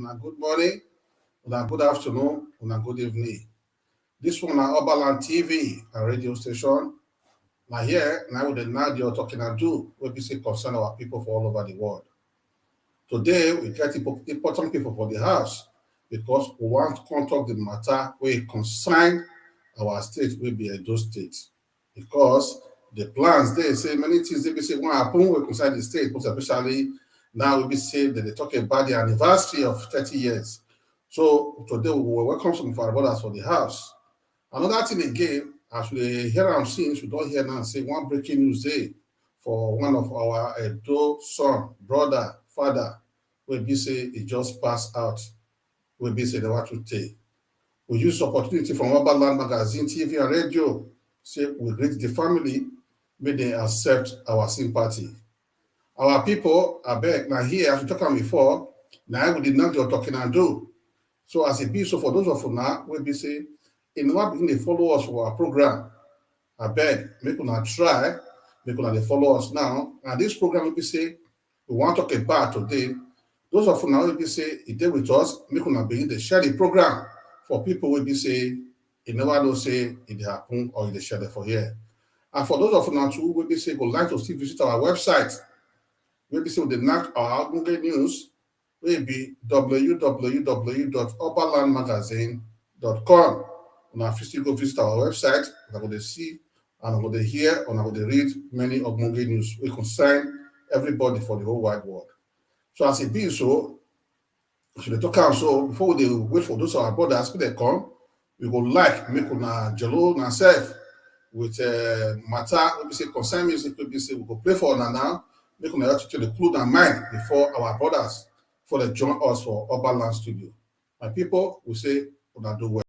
una good morning, una good afternoon, una good evening. This one na Oberland TV, a radio station. Now here, now with the now you're talking and do, we be say concern our people for all over the world. Today, we get important people for the house because we want to talk the matter where it concern our state will be Edo State. Because the plans, they say many things they be say what happen will concern the state, most especially now we be saying that they talk about the anniversary of 30 years. So today we will welcome some of our brothers for the house. Another thing again, as we hear and since we don't hear now say one breaking news day for one of our Edo son, brother, father, where be say he just passed out, where be say they want to take. We use opportunity from Oberland Magazine, TV and radio, say we greet the family, may they accept our sympathy. Our people are back now here, as we talked about before, now we did not just talking and do. So as it be, so for those of you now, we be say, in what begin they follow us for our program, I beg, make una try, make una they follow us now. And this program will be say, we want to talk about today. Those of you now will be say, if they with us, make una begin to share the program for people will be say, you never know say it happen or they share it for here. And for those of you now too, will be say, go like to still visit our website. We'll be say, with the knack our Google News, will be www.oberlandmagazine.com. Now, if you still go visit our website, I'm going to see and I'm going to hear and I'm going to read many of Mungi news. We concern everybody for the whole wide world. So as it be so, should they talk out so before they wait for those of our brothers when they come, we go like make una jello and self with matter we say concern music we say we go play for una now, make una to the clue and mind before our brothers for they join us for Oberland Studio. My people, we say una do well.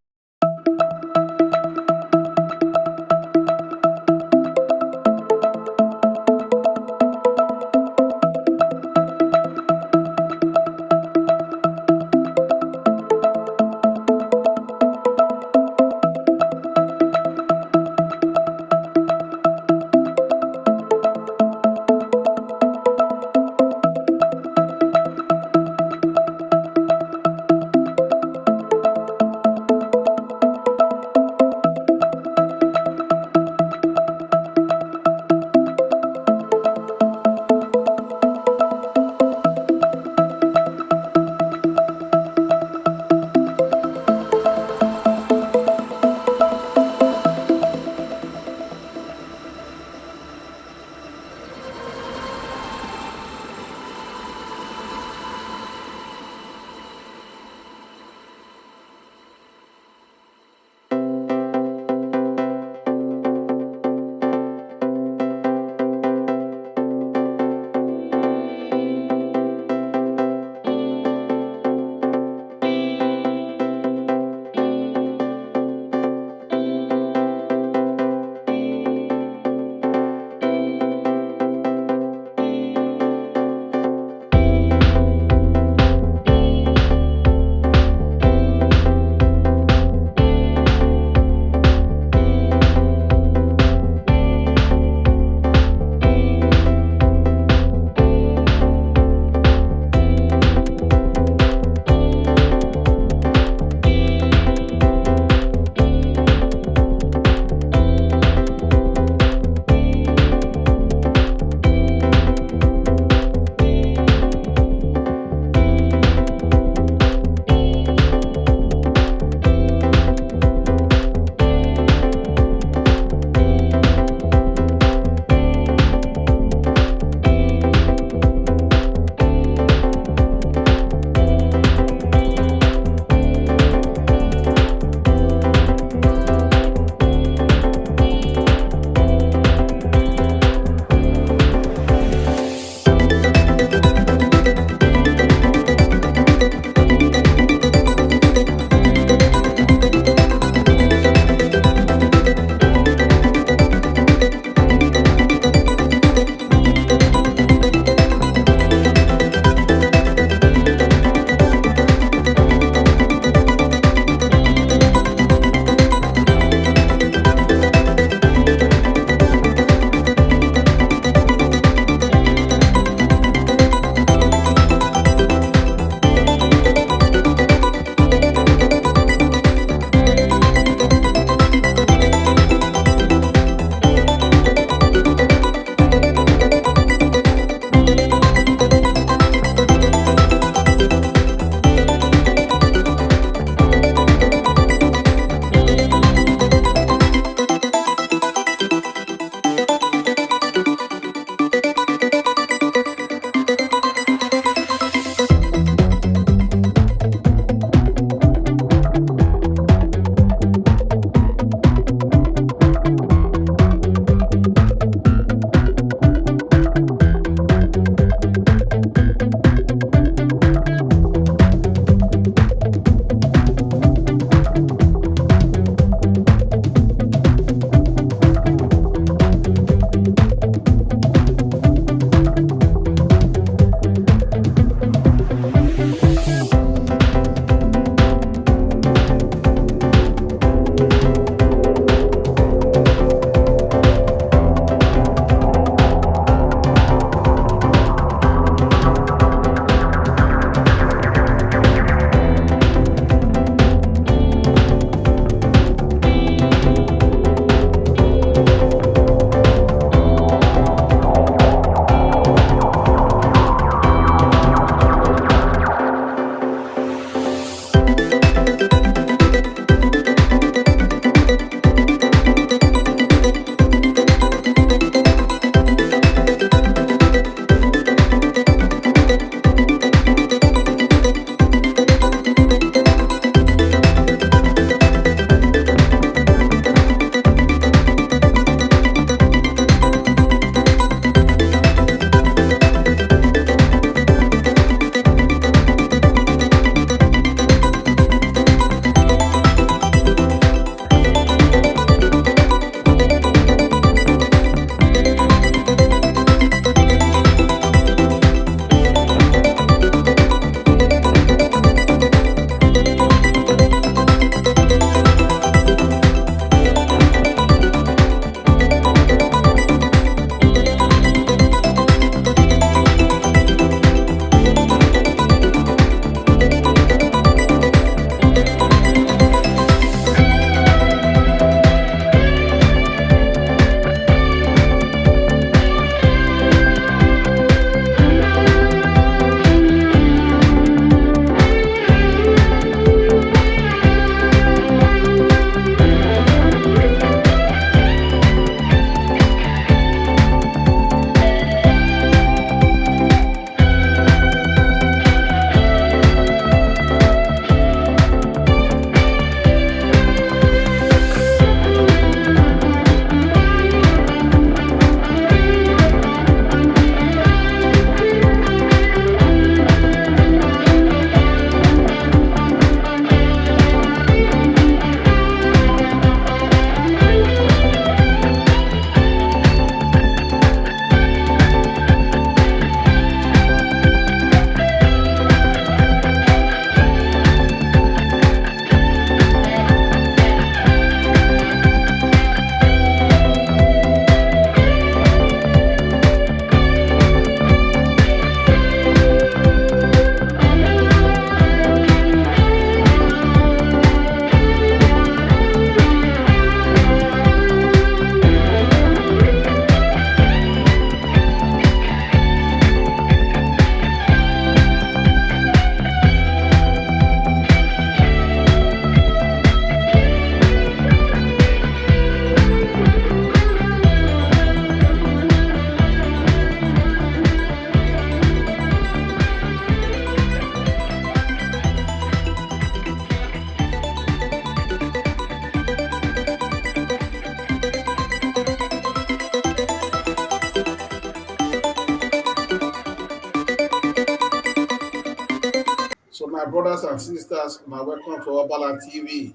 my brothers and sisters, welcome to Obaland TV,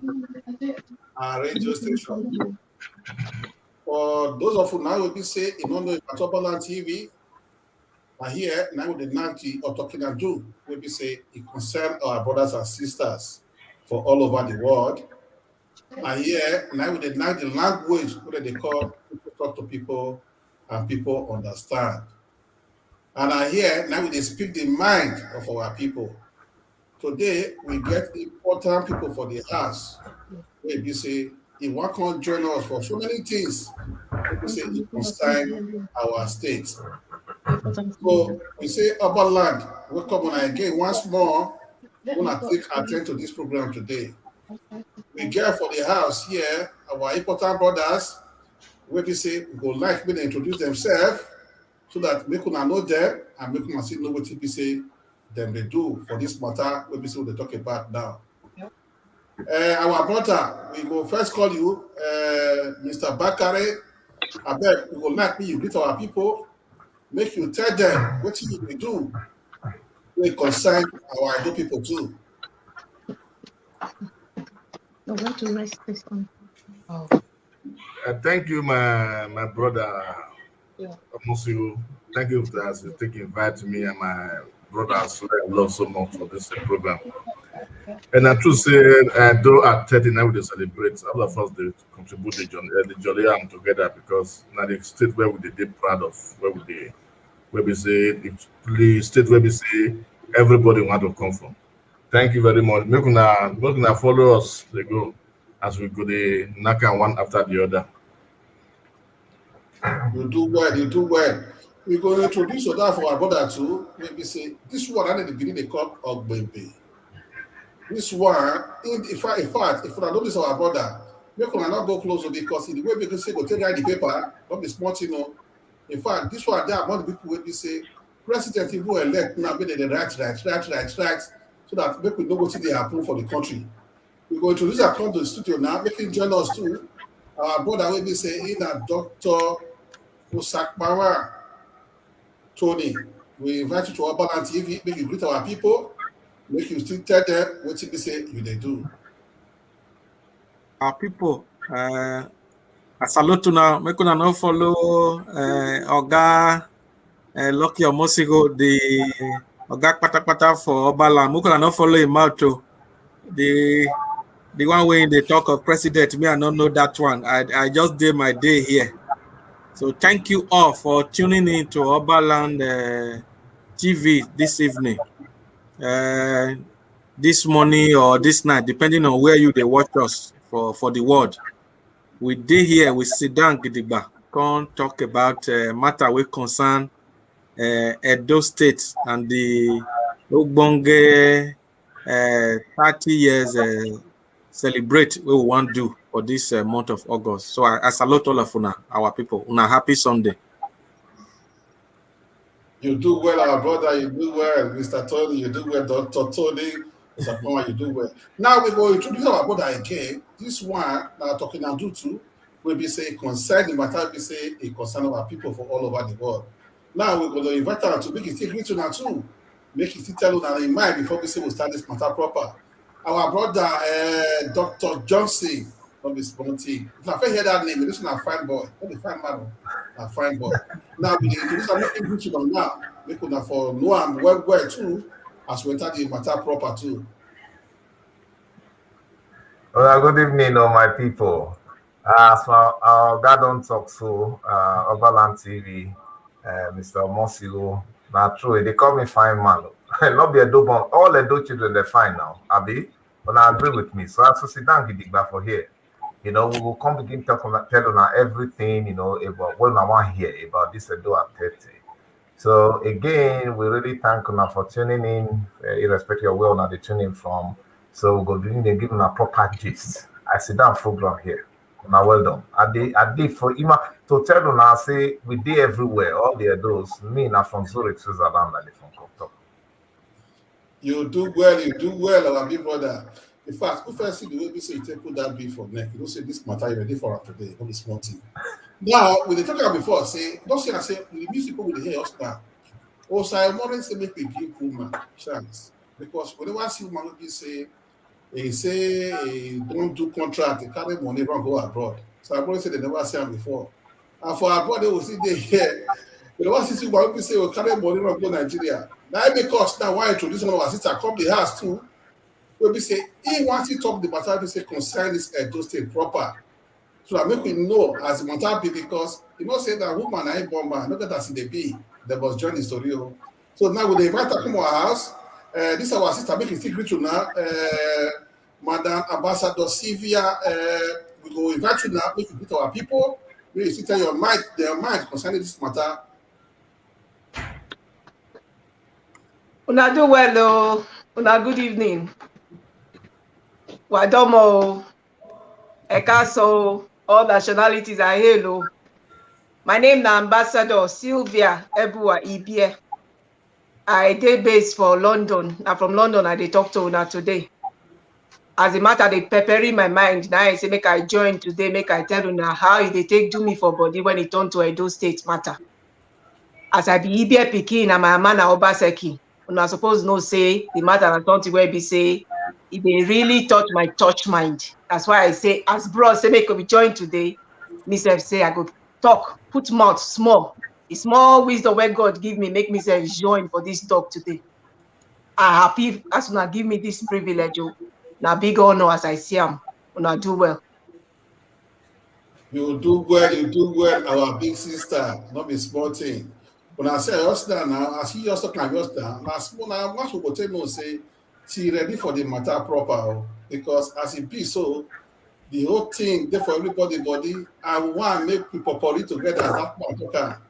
our radio station. For those of you now will be say, you don't know about Obaland TV, but here now with the Nanki or talking and do, will be say it concern our brothers and sisters for all over the world. And here now with the language what they call people talk to people and people understand. And I hear now we speak the mind of our people. Today we get important people for the house. Where we say if one can't join us for so many things, we say it concern our state. So we say urban land, welcome on again once more. We want to take attend to this program today. We get for the house here our important brothers, where we say we go like me to introduce themselves so that we can know them and we can see know what we say them they do for this matter where we say they talk about now. Our brother, we go first call you, Mr. Bakare. I beg we go like me, you greet our people, make you tell them what you do. We concern our Edo people too. I want to rest this one. Oh. Thank you, my brother. Yeah. Thank you for inviting me and my brothers who I love so much for this program. And I true say, though at 30 now we celebrate, all of us they contribute the jolly together because now the state where we did proud of where we say the state where we say everybody want to come from. Thank you very much. Make una follow us they go as we go the knock one after the other. You do well, you do well. We're going to introduce that for our brother too. Maybe say this one at the beginning they call Ogbebe. This one, in fact, if I know this our brother, we can not go closer because in the way we can say go take out the paper, not be smart, you know. In fact, this one there among the people will be say president will elect now be the right, so that we could know what they approve for the country. We're going to introduce our come to the studio now, making join us too. Our brother will be saying that Dr. Osakbawa Tony. We invite you to Obaland TV, make you greet our people. Make you still tell them what you say you they do. Our people, I salute you now. Make una no follow Oga Lucky Omosigo, the Oga Pata for Obala. Make una no follow him out too. The one way they talk of president, me I don't know that one. I just did my day here. So thank you all for tuning in to Obaland TV this evening. This morning or this night, depending on where they watch us for the world. We did here, we sit down, Gidigba, come talk about matter we concern Edo State and the Ogbonge 30 years celebrate what we want to do for this month of August. So I salute all of our people. Una happy Sunday. You do well, our brother. You do well, Mr. Tony. You do well, Dr. Tony. Mr. Power, you do well. Now we go introduce our brother again. This one now talking and do too will be say concern the matter. We say a concern of our people for all over the world. Now we're going to invite her to make it still greet to now too. Make it still tell her in mind before we say we start this matter proper. Our brother, Dr. Johnson, not this thing. If I hear that name, this is a fine boy. Not a fine man, a fine boy. Now we introduce our making greet on now. We could have for Noam well too, as we enter the matter proper too. Well, good evening, all my people. So our God don't talk so Obaland TV, Mr. Mosilo. Now true, they call me fine man. Not be a double. All the Edo children they're fine now. Abi, but I agree with me. So I have to sit down Gidigba for here. You know, we will come begin tell on everything, you know, about what I want to hear about this Edo at 30. So again, we really thank you for tuning in, irrespective of where you're tuning from. So we're going to give them a proper gist. I sit down program here. Now well done. I did for Ima to tell you now, say we did everywhere, all the those me now from Zurich, Switzerland, and from Koptok. You do well, our big brother. In fact, if I see the way we say you put that beef for neck, you don't say this matter ready for us today, not be small thing. Now, when they talk about before, say, don't say the music people will hear us now. Also, I want to say make we give woman chance. because we never see woman be say don't do contract, they carry money, run go abroad. So I probably say they never see them before. And for abroad, they will see they here. They never see woman be say we carry money, run go Nigeria. Now because now why introduce one of our sister come the house too. We be say he wants to talk the matter, we say concern this Edo State proper. So that make we know as the matter be, because you know say that woman I born man, not that as in the be, they must join the story. So now we invite her come to our house. This is our sister, make it still greet you now. Madam Ambassador Sylvia, we will invite you now, make you greet our people. May you tell their mind concerning this matter. Una do well, oh. Una good evening. Wadomo, Ekaso, all nationalities are hello. My name is Ambassador Sylvia Ebua Ibie. I dey based for London. Now from London, I dey talk to una today. As a matter, they preparing my mind. Now I say make I join today, make I tell una how they take do me for body when it turn to Edo State matter. As I be Ibie pikin and my man na Obaseki. Una suppose know say the matter na something where be say it dey really touch mind. That's why I say as bro say make we join today. Myself say I go talk, put mouth small. The small wisdom where God give me, make myself join for this talk today. I happy as una give me this privilege. Now big honor as I see am. Una do well. You do well, our big sister, not be small thing. When I say Yosta now, as he just talk like Yosta, now small now once we go tell me say she ready for the matter proper, because as it be so, the whole thing there for everybody body, and one make people potpourri together as that one talk.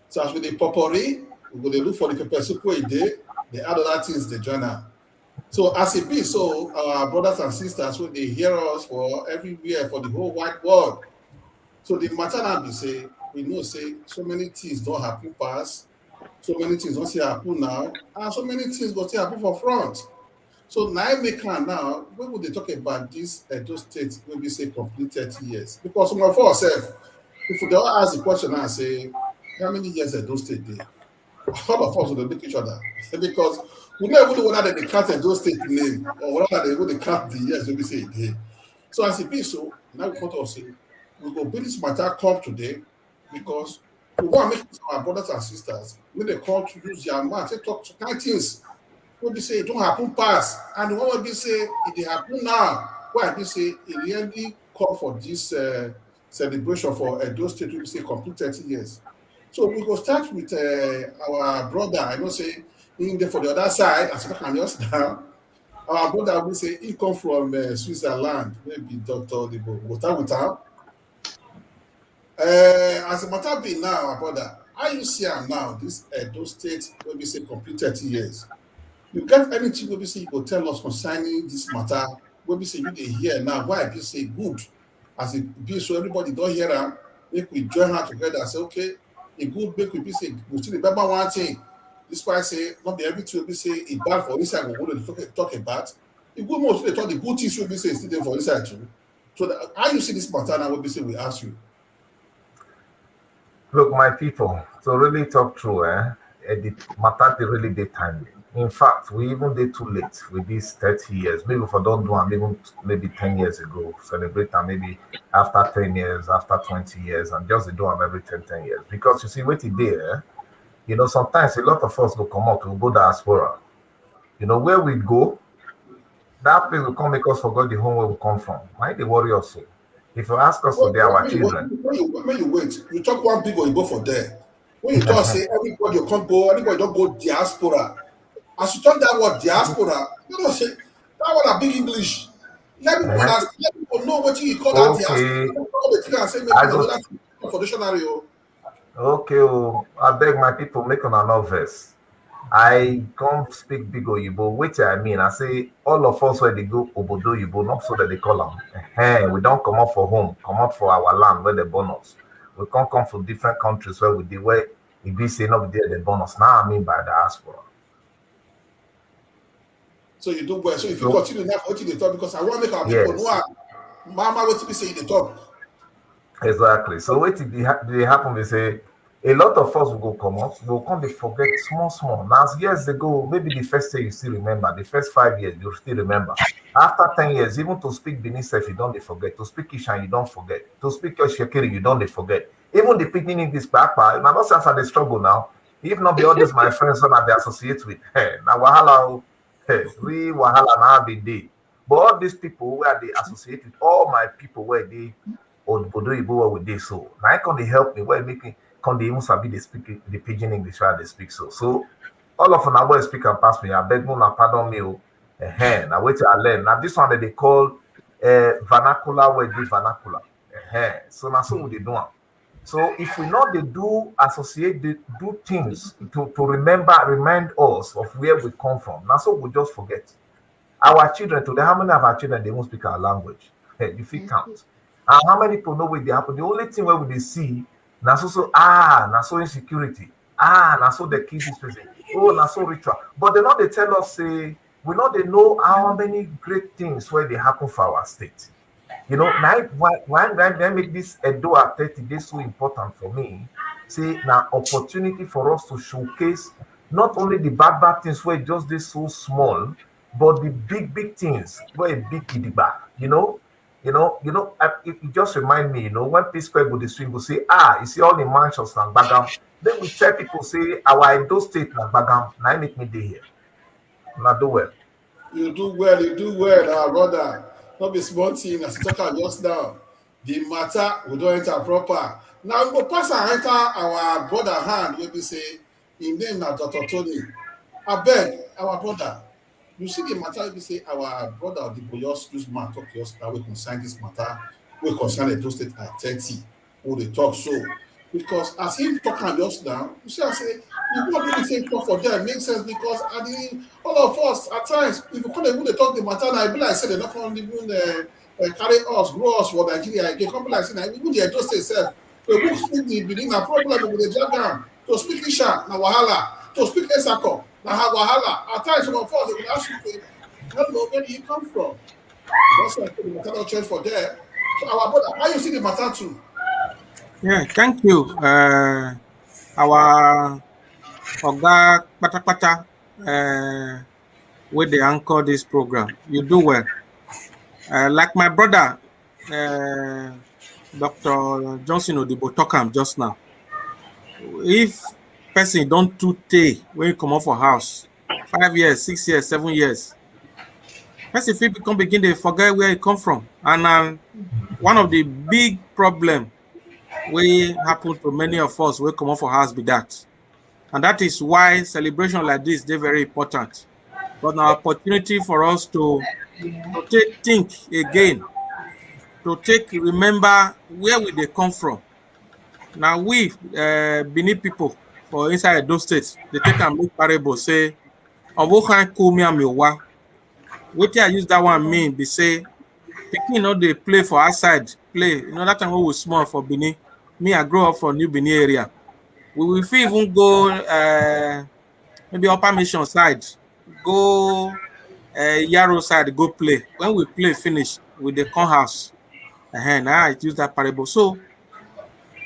So as with the potpourri, we go dey look for the pepper soup wey dey, they add other things they join am. So as it be so, our brothers and sisters when they hear us for everywhere for the whole wide world. So the matter now be say we know say so many things don't happen past, so many things don't see happen now, and so many things go still happen for front. So now make now when would they talk about this Edo State when we say complete 30 years? Because some of us if we don't ask the question and say how many years Edo State dey, all of us will look each other because we never know whether they count Edo State name or whether they go to count the years when we say it dey. So as it be so, now we want to say we go build this matter come today because we want to make our brothers and sisters when they come to use their mouth, they talk to kind things. When they say it don't happen past, and the one when they say it dey happen now, why they say it really call for this celebration for Edo State when we say complete 30 years. So we go start with our brother. I know say in there for the other side, as I can just now. Our brother will say he come from Switzerland, maybe Dr. Olibo. We'll start with him. As a matter be now, our brother, how you see him now, this Edo State, when we say complete 30 years? You get anything when we say you go tell us concerning this matter, when we say you dey hear now, why you say good? As it be so everybody don't hear him, make we join her together and say, okay, a good make we be say, we still remember one thing. This why I say, not be everything we say it bad for inside, we want to talk about. It good most they talk the good things we say still there for inside too. So that, how you see this matter now, when we say we ask you? Look, my people, to really talk through, the matter they really did timely. In fact, we even did too late with these 30 years. Maybe if I don't do them, even maybe 10 years ago, celebrate them maybe after 10 years, after 20 years, and just do them every 10 years. Because you see, what it there, you know, sometimes a lot of us will come out, we'll go diaspora. You know, where we go, that place will come make us forget the home where we come from. Mind the worry also. If you ask us today, our children. When you wait, you talk one big or you go for there. When you talk, say everybody you can't go, everybody don't go diaspora. As you talk that word diaspora, you know say that word a big English. Let people know what you call that diaspora. I go for dictionary. Okay, I beg my people, make an verse. I can't speak big Oyibo, which I mean, I say all of us where they go Obodo Oyibo, not so that they call them. We don't come up for home, come up for our land where they bonus. We can't come from different countries where we did where if we say not there the bonus. Now I mean by diaspora. So you do well. So if you continue now, what you talk because I want to make our people know Mama what you say in the talk. Exactly. So what did they happen? They say A lot of us will go come out, we'll come to forget small. Now, as years ago, maybe the first year you still remember, the first 5 years you still remember. After 10 years, even to speak Benin self, you don't dey forget. To speak Ishan, you don't forget. To speak your Shekiri, you don't dey forget. Even the picking English back, now not since I struggle now. If not be all these my friends that they associate with, hey, now wahala, hey, we wahala now be day. But all these people where they associate with all my people where they or Bodo Ibo with this, so now I can they help me where make me can they even sabi they speak the pidgin English where they speak so all of them boys speak and pass me. I beg you pardon me. Now wait till I learn. Now this one that they call vernacular where they vernacular. So now so what they do. So if we know they do associate, they do things to remind us of where we come from. Now so we just forget. Our children today, how many of our children they won't speak our language? Hey, you feel count. And how many people know what they happen? The only thing where they see now now so insecurity. Now so they kill this person. Oh, now so ritual. But they know they tell us say we know they know how many great things where they happen for our state. You know, now why they make this Edo at 30 days so important for me? Say now opportunity for us to showcase not only the bad things where just this so small, but the big things where big gidigba. It just remind me, when Peace Square go the swing, go say, you see all the mansions and bagam. Then we tell people say our Edo State and bagam. Now make me day here. Now do well. You do well, our brother. Not be small thing as you talk just now. The matter we don't enter proper. Now we go pass and enter our brother hand where we say in name now Dr. Tony. I beg our brother. You see the matter we say our brother the boyos use man talk to us that we concern this matter. We concern Edo State at 30. Who they talk so. Because as him talking just now, you see I say the word really say talk for them makes sense because all of us at times if you can't even talk the matter now, I be like say they not come even carry us, grow us for Nigeria again. Come be like say even the Edo State itself, we who speak the Benin na problem with the jam to speak Isha na wahala, to speak Esako na wahala. At times some of us they will ask you, I don't know where do you come from? That's why the matter not change for there. So our brother, how you see the matter too? Yeah, thank you. Our Oga Patapata, where they anchor this program. You do well. Like my brother, Dr. Johnson Odibo talk just now. If person don't too tay when you come out for house, 5 years, 6 years, 7 years, person feel become begin to forget where he come from. And one of the big problem we happen to many of us will come off for house be that. And that is why celebration like this they're very important. But an opportunity for us to think again, to remember where they come from. Now we Benin people for inside those states, they take and make parable say, what I use that one mean be say people they play for outside play. That time we was small for Benin. Me, I grew up from New Benin area. We will even go maybe Upper Mission side, go Yarrow side, go play. When we play finish with the corn house, now I use that parable. So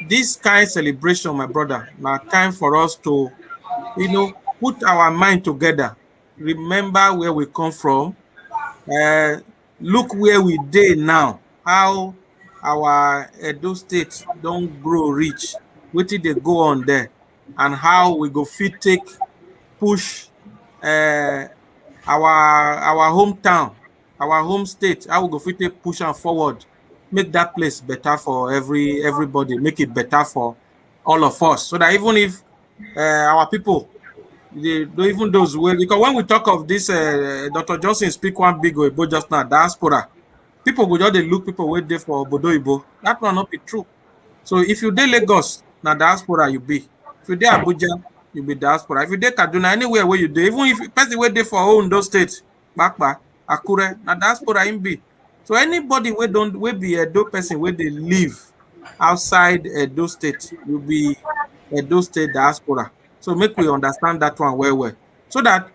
this kind of celebration, my brother, now time for us to, put our mind together, remember where we come from, look where we dey now, how our Edo State don't grow rich, what did they go on there, and how we go fit take push our hometown, our home state, how we go fit take push and forward, make that place better for everybody, make it better for all of us, so that even if our people, even those because when we talk of this, Dr. Johnson speak one big way, but just now diaspora. People go just look people wait there for Bodo Ibo. That will not be true. So if you dey Lagos, na diaspora you be. If you dey Abuja, you be diaspora. If you dey Kaduna, anywhere where you dey, even if person wait there for Ondo State, Bakba, Akure, na diaspora him be. So anybody we be Edo person where they live outside Edo State, you be Edo State diaspora. So make we understand that one well. So that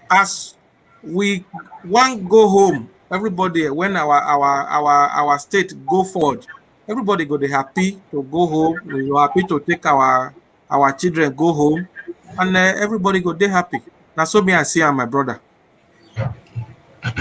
as we want go home, everybody, when our state go forward, everybody go they happy to go home. We are happy to take our our children go home, and everybody go dey happy. Now, so me I see am, my brother.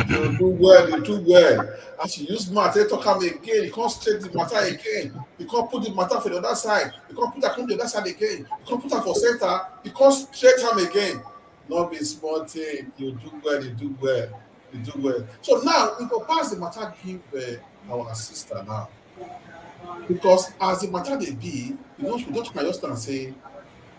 You do well, you do well. As you use math, they talk am again. You can't straight the matter again. You can't put the matter for the other side. You can't put that on the other side again. You can't put that for center. You can't straight am again. Not be small thing. You do well, you do well, you do well. So now we go pass the matter give our sister now. Because as the matter they be, you know, we don't understand say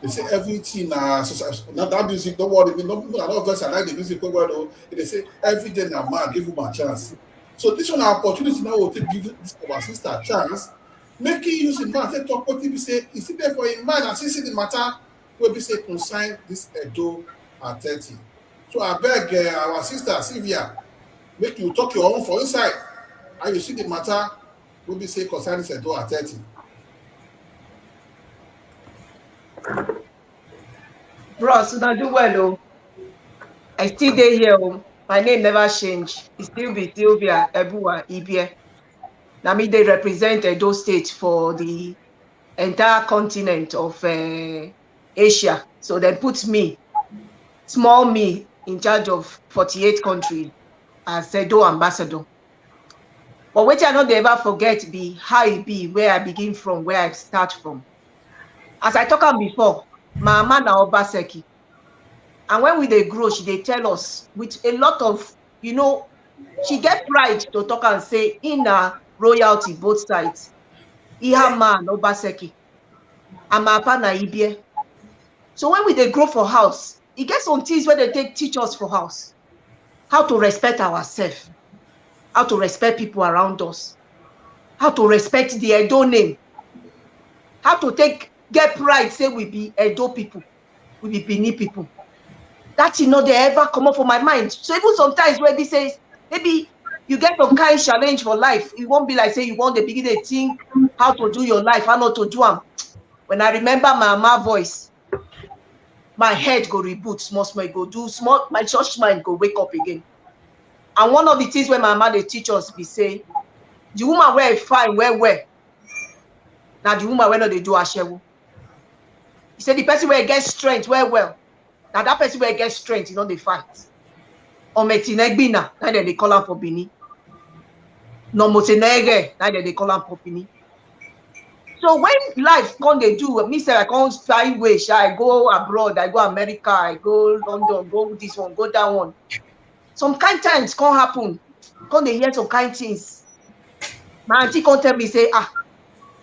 they say everything now that music, don't worry, no verse I like the music well though. They say every day now man give him a chance. So this one opportunity now will take give this our sister a chance, making use in man say talk what he say, is it there for a man and see the matter will be say consign this Edo at 30. So I beg our sister Sylvia, make you talk your own for inside. And you see the matter will be say consign this Edo at 30. Bros, una do well, oh. I still dey here, oh. My name never change. It still be Sylvia Ebua Ibie. Now me they represent Edo State for the entire continent of Asia. So they put me, small me, in charge of 48 countries as Edo ambassador. But what I not ever forget be how it be, where I begin from, where I start from. As I talk about before, my mama na Obaseki. And when we they grow, she they tell us with a lot of, you know, she get pride to talk and say in a royalty both sides. Iha man Obaseki. And my papa na Ibie. So when we they grow for house, it gets some things where they teach us for house. How to respect ourselves, how to respect people around us, how to respect the Edo name, how to get pride, say we be Edo people, we be Bini people. That you know they ever come up for my mind. So even sometimes when he says, maybe you get some kind of challenge for life, it won't be like say you want to begin to think how to do your life, how not to do them. When I remember my mama voice, my head go reboot, small, go do small, my church mind go wake up again. And one of the things when my mama they teach us be say, the woman where fine, where. Now the woman where not they do ashewu. He said the person where get strength, well. Now that person where get strength, you know they fight. Or metinegbina, now they call him for Bini. No motenege, now they call him for Bini. So when life come they do, me say I can't find ways. I go abroad, I go America, I go London, go this one, go that one. Some kind times can't happen. Can't they hear some kind things? My auntie can't tell me say,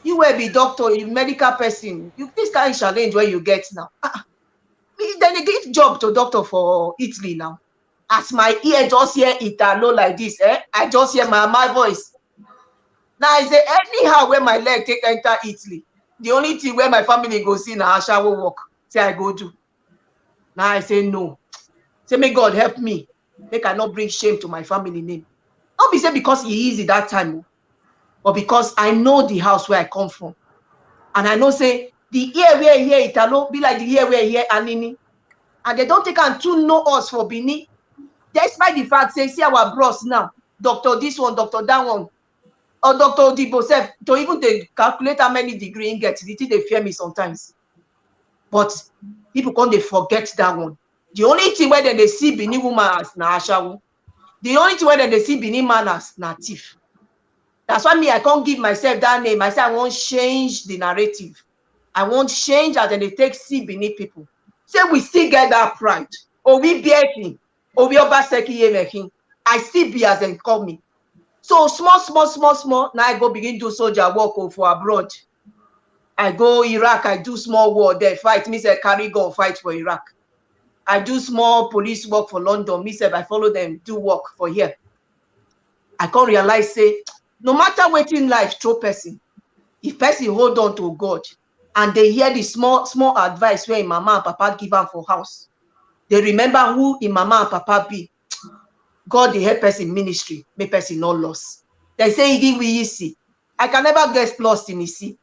you will be doctor, you medical person. You this kind of challenge where you get now. Then they give job to doctor for Italy now. As my ear just hear Italo like this, I just hear my voice. Now I say anyhow when my leg take enter Italy, the only thing where my family go see now I will walk. Say I go do. Now I say no. Say may God help me. Make I not bring shame to my family name. Not be say because he easy that time, but because I know the house where I come from. And I know say the ear where here Italo be like the ear where here Anini. And they don't take and to know us for Bini. Despite the fact say see our bros now, doctor this one, doctor that one, or Dr. Odibo self, to even they calculate how many degree he gets, they fear me sometimes. But people can't they forget that one. The only thing where they see Bini woman as na ashawu. The only thing where they see Bini man as na thief. That's why me I can't give myself that name. I say I won't change the narrative. I won't change as they take see Bini people. Say we still get that pride. Or we be him. Or we Obaseki yemekin. I still be as they call me. So small. Now I go begin do soldier work for abroad. I go Iraq, I do small war there, fight. Me say carry gun fight for Iraq. I do small police work for London. Me say I follow them, do work for here. I can't realize say, no matter what in life throw person, if person hold on to God and they hear the small advice where mama and papa give them for house, they remember who in mama and papa be. God they help person ministry, make person not lost. They say he we easy. I can never get lost in easy.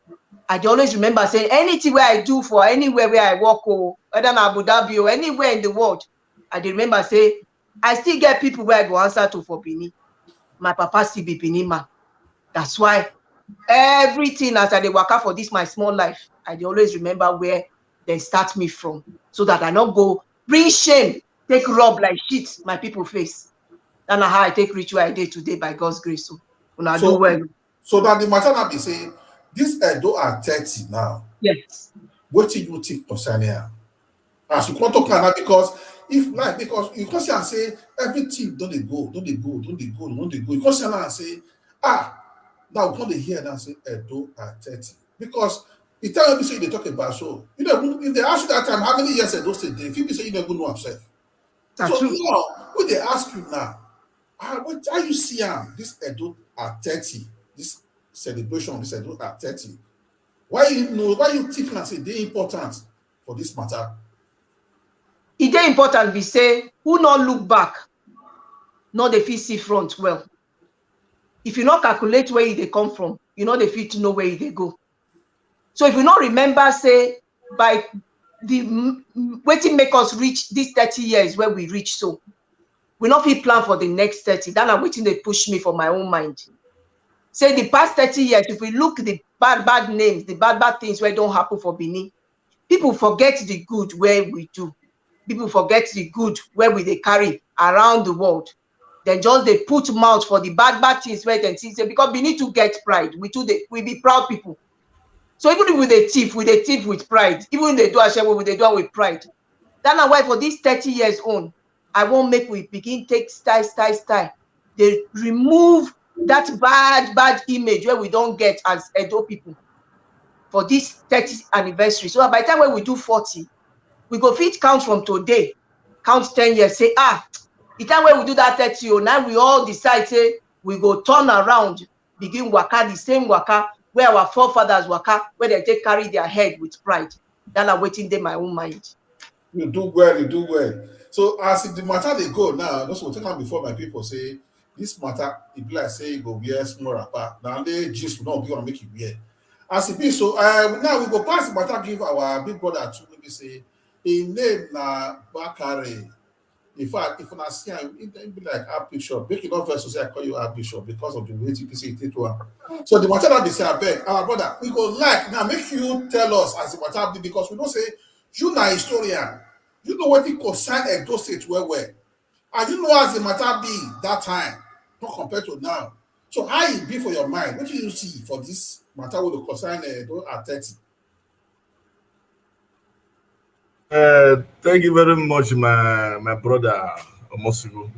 I always remember saying anything where I do for anywhere where I walk or whether in Abu Dhabi or anywhere in the world, I remember say I still get people where I go answer to for Bini. My papa still be Bini man. That's why everything as I dey waka for this my small life, I always remember where they start me from, so that I not go bring shame, take rub like shit my people face. And how I take reach where I did today by God's grace. So when I do well. So that the matter now be say this Edo are 30 now. Yes. What do you think concerning her? As you can't talk now because if like because you can say everything don't they go. You can say now and say now we can't hear now say Edo are 30 because the time you say they talk about so you know if they ask you that time how many years Edo State they people say you never know yourself. So true. You know when they ask you now how you see this Edo at 30 this celebration of this Edo at 30 why you think and say they important for this matter? It is important we say who not look back, not the fit see front well. If you not calculate where they come from, you know the fit to know where they go. So if you not remember, say by the waiting make us reach these 30 years where we reach, so we not fit plan for the next 30. Then I'm waiting they push me for my own mind. Say the past 30 years, if we look the bad names, the bad things where don't happen for Benin, people forget the good where we do. People forget the good where we they carry around the world. They just they put mouth for the bad things where they say because we need to get pride. We be proud people. So even if we they thief with pride. Even if they do a they do it with pride. That's why for these 30 years on, I won't make we begin take style. They remove that bad image where we don't get as Edo people for this 30th anniversary. So by the time when we do 40, we go fit count from today, count 10 years, say, the time when we do that 30, now we all decide, say, we go turn around, begin waka, the same waka, where our forefathers waka, where they take carry their head with pride. Then I'm waiting in my own mind. You do well. So as if the matter they go now, that's what take on before my people say, this matter, it be like say you go wear small wrapper. Now they just will not be gonna make it wear. As it be so, now we go pass the matter, give our big brother to maybe say, his name na Bakare. In fact, if I see him, it be like Archbishop. Make it not first to say I call you Archbishop because of the way you say it one. So the matter that they say, I beg, our brother, we go like now make you tell us as the matter be because we don't say you na historian. You know what it concern Edo State well. And you know as the matter be that time, not compared to now. So how it be for your mind? What do you see for this matter with the concern Edo at 30? Thank you very much, my brother Omosigo.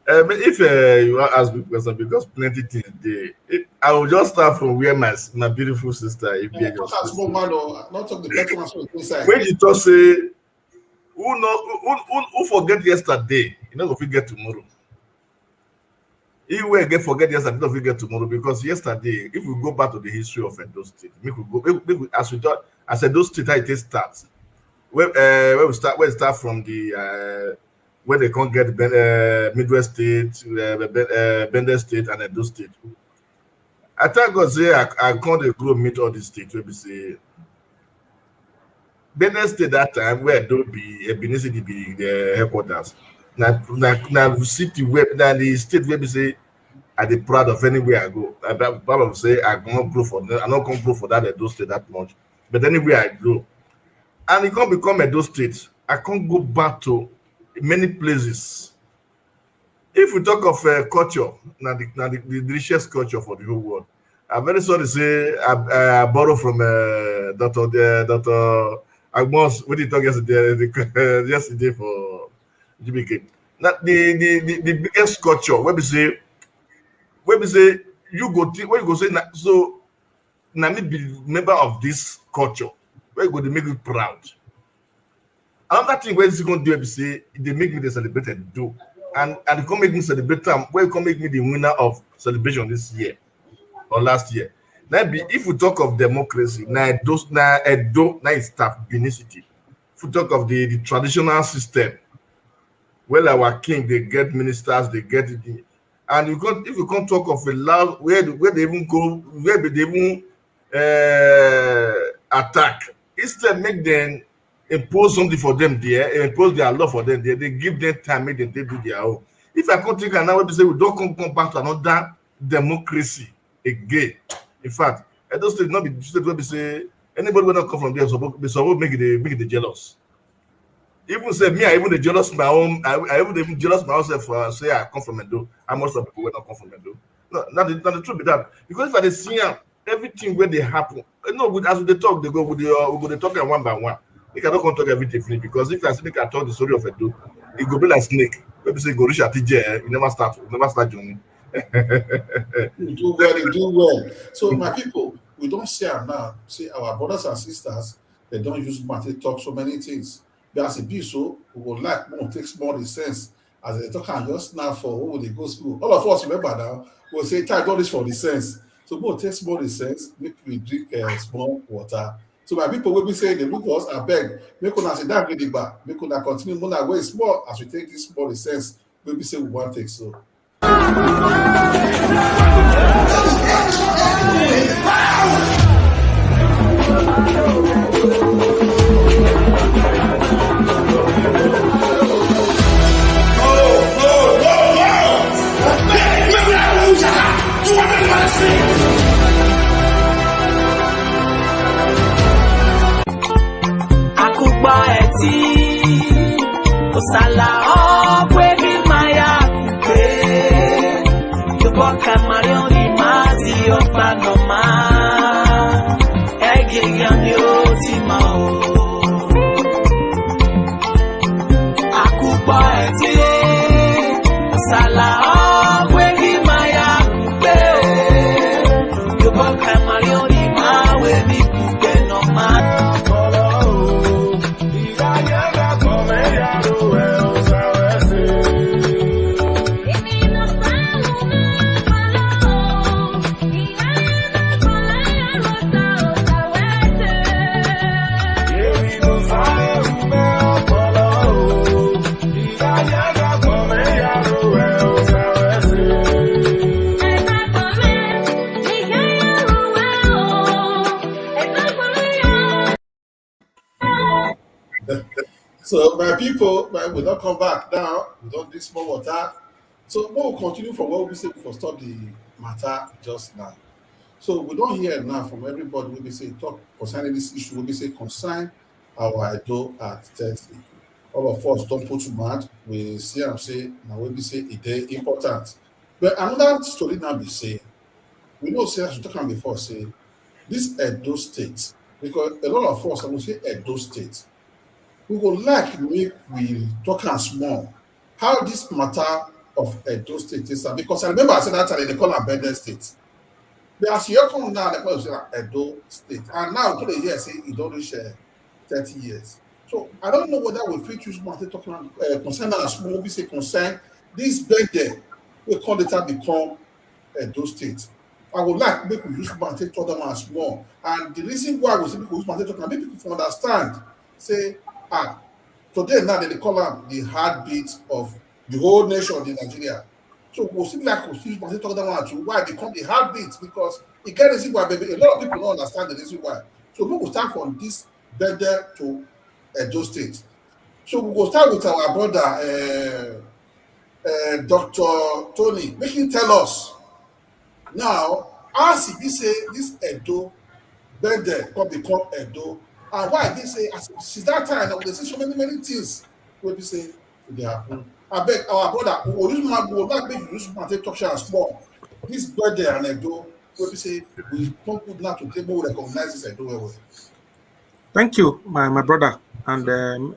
If you ask me question, because plenty things there, I will just start from where my beautiful sister Ibia just not of the person inside. when you talk say who forget yesterday, you know, if we get tomorrow. If we get forget yesterday, don't forget tomorrow because yesterday, if we go back to the history of Edo State, make we as we thought as Edo State how it starts. Where we start from the where they can't get Midwest State, Bender State, and Edo State. I thank God say I can't grow meet all these states where we say Bender State that time where Edo be Benin City be the headquarters. Now city where the state where we say I dey proud of anywhere I go. I proud of say I cannot grow for that. I not come grow for that Edo State that much. But anywhere I go, and it can't become Edo State. I can't go back to many places. If we talk of culture, now the richest culture for the whole world. I'm very sorry to say I borrow from Dr. Agmos. What did he talk yesterday for GBK? Now the biggest culture where we say you go when you go say so now me be member of this culture where you go to make you proud. Another thing where you going to do is say they make me the celebrated do and they come make me celebrate time where you come make me the winner of celebration this year or last year. Now be if we talk of democracy, now Edo is staff Benin City. If we talk of the traditional system, well our king they get ministers, they get it. And if you can't talk of a loud where they even go, where they even attack, instead make them impose something for them there, impose their law for them there, they give them time, make them they do their own. If I can't take now, we say we don't come back to another democracy again. In fact, Edo State not be state where we say Anybody will not come from there, so make it jealous. Even say me, I even the jealous my own. I even jealous myself. Say I come from Edo. I most of people will not come from Edo. No, not the truth be that. Because if I see everything when they happen, as they talk, they go with they talk one by one. They cannot come talk everything finish because if I say they can talk the story of Edo, it go be like snake. Maybe say go reach at TJ, you never start journey. You do well, you do well. So my people, we don't say am now. See our brothers and sisters, they don't use mouth to talk so many things. But as it be so, we would like more take small sense as they talk and just now for who they go school. All of us remember now, we'll say time all this for the sense. So we'll take small sense, make we drink small water. So my people will be saying they look us and beg, make una sit down gidigba, make una continue mona way small as we take this small sense, we be say we want take so. Akugba eti osala okwe mi maya kupe yuboka marioni mazi opanoma ege yanyo timao Akugba eti osala okwe mi maya kupe yuboka marioni mawe mi kupe no man So my people, we don't come back now. We don't drink small water. So we'll continue from what we say before stop the matter just now. So we don't hear now from everybody. We be say talk concerning this issue. We be say concern our Edo at 30. All of us don't put too much. We see and say now we be say it is important. But another story now be say we know say as we talk about before say this Edo State because a lot of us I will say Edo State. We would like make we talk and small how this matter of Edo State is because I remember I said that time they call am Bede State. But as you come now, they call it Edo State. And now to the year say it don't reach 30 years. So I don't know whether we fit use matter talk concern and small we say concern this Bede we call it become Edo State. I would like make we use matter talk them as small. And the reason why we say people use matter talk make people understand say today now they call am the heartbeat of the whole nation in Nigeria. So we still like we still talk that one too. Why become the heartbeat? Because it get reason why baby. A lot of people don't understand the reason why. So we will start from this Bede to Edo State. So we will start with our brother Dr. Tony. Make him tell us now as he say this Edo Bede come become Edo. And why they say since that time now they see so many things where we say they happen. I beg our brother who use man go like make you use man take talk and small. This Bede and Edo where we say we don't put now to table recognize this Edo well. Thank you, my brother, and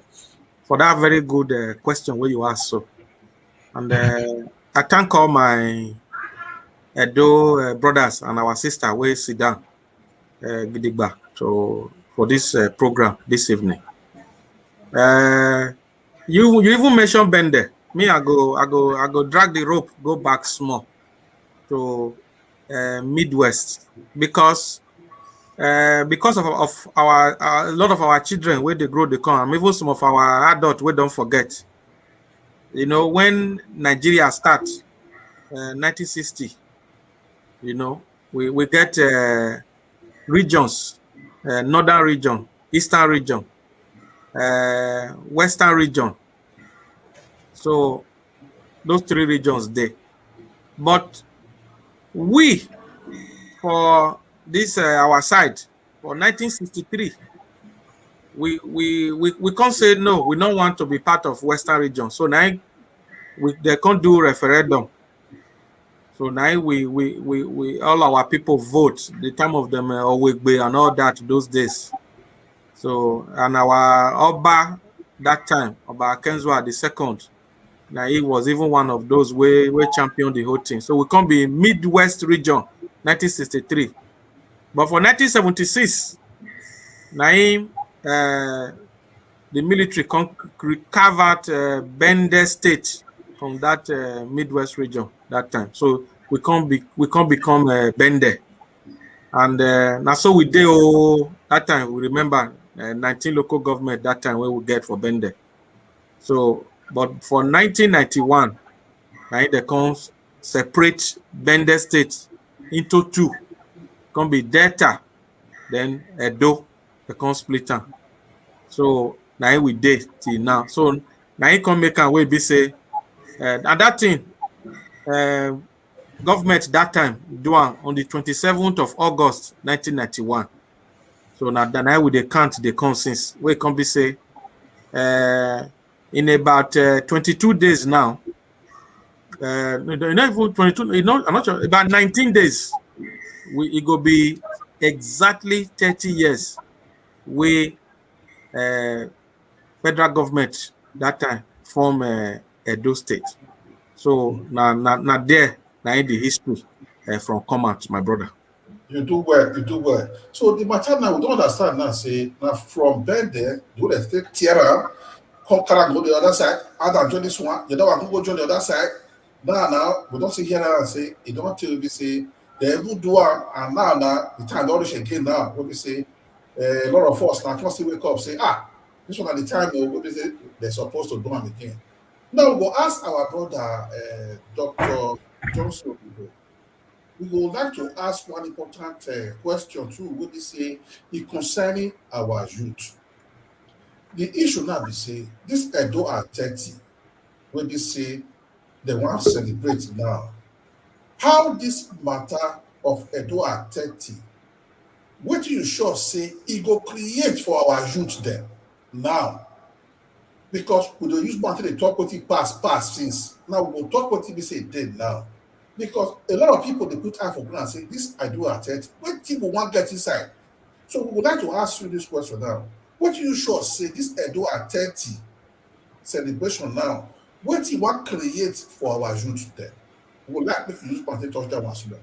for that very good question where you asked so. And I thank all my Edo brothers and our sister where sit down gidigba for this program this evening. You even mentioned Bede. Me, I go drag the rope, go back small to Midwest because of our a lot of our children where they grow they come, and even some of our adults we don't forget. You know, when Nigeria starts 1960, you know, we get regions, northern region, eastern region, western region. So those three regions there. But we for this our side, for 1963, we can't say no, we don't want to be part of Western region. So now they can't do referendum. So now we all our people vote the time of them Owegbe and all that those days. So and our Oba that time, Oba Kenzwa the second, now he was even one of those we championed the whole thing. So we can't be Midwest region 1963. But for 1976, now the military carve out Bende State from that Midwest region that time. So we can't become Bende. And now so we did that time. We remember 19 local government that time where we get for Bende. So, but for 1991, now they can separate Bende State into two. Can be Delta, then Edo. They can split them. So now we did till now. So now you can make a way be say and that thing government that time do on the 27th of August 1991. So now we they count the conscience. We can be say in about 22 days now. Not even 22, I'm not sure, about 19 days. It go be exactly 30 years. We federal government that time from Edo State. So now there now in the history from come out, my brother. You do well, you do well. So the matter now, we don't understand now, say, now from Bende, do the state Tierra, Conqueror go the other side, Adam join this one, you don't want to go join the other side. Now, we don't see here now and say, you don't tell me say, they will do and now, the time don't reach again now, what we say, a lot of us now constantly wake up, say, this one at the time, what we say, they're supposed to do them again. Now, we go ask our brother, Dr. Johnson, we would like to ask one important question too, what we say, it concerning our youth. The issue now be say, this Edo at 30, what we say, they want to celebrate now. How this matter of Edo at 30, what do you sure say it go create for our youth then now? Because we don't use one thing they talk what it past since. Now we will talk what it be say dead now. Because a lot of people they put out for ground and say this I do at 30. What people want get inside? So we would like to ask you this question now. What do you sure say this Edo at 30 celebration now? What do you want create for our youth then? We would like if you use one thing touch that one soon.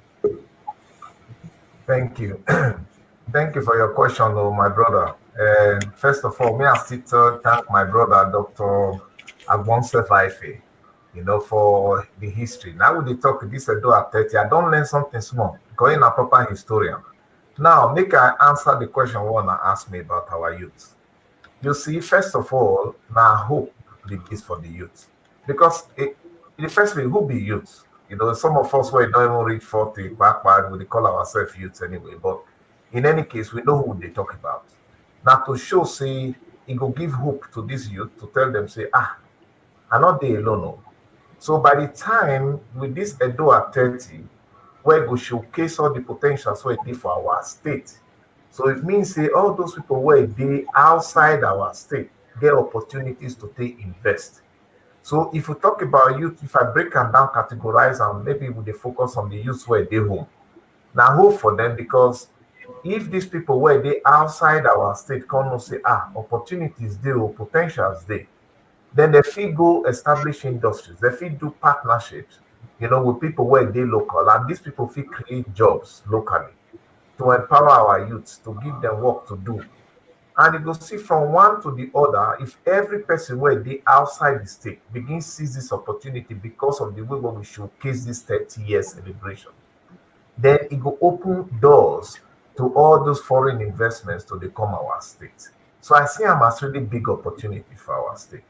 Thank you. Thank you for your question, my brother. And first of all, may I still thank my brother, Dr. Agbonse Faife, for the history. Now when they talk this Edo at 30, I don't learn something small, because I'm a proper historian. Now, make I answer the question one asked me about our youth. You see, first of all, now hope is for the youth. Because in the first place, who be youth? Some of us who don't even reach 40, back, we call ourselves youth anyway. But in any case, we know who they talk about. Now to show, say, it will give hope to this youth to tell them, say, I'm not there alone. No. So by the time with this Edo at 30, where we showcase all the potentials where it for our state. So it means, say, all those people where they outside our state get opportunities to take invest. So if we talk about youth, if I break them down, categorize, and maybe we focus on the youth where they home. Now hope for them, because if these people where they outside our state can say, opportunities there or potentials there, then they feel go establish industries, they feel do partnerships, with people where they local, and these people feel create jobs locally to empower our youths, to give them work to do. And you go see from one to the other, if every person where they outside the state begins seize this opportunity because of the way where we showcase this 30 years celebration, then it will open doors to all those foreign investments to become our state. So I see them as really big opportunity for our state.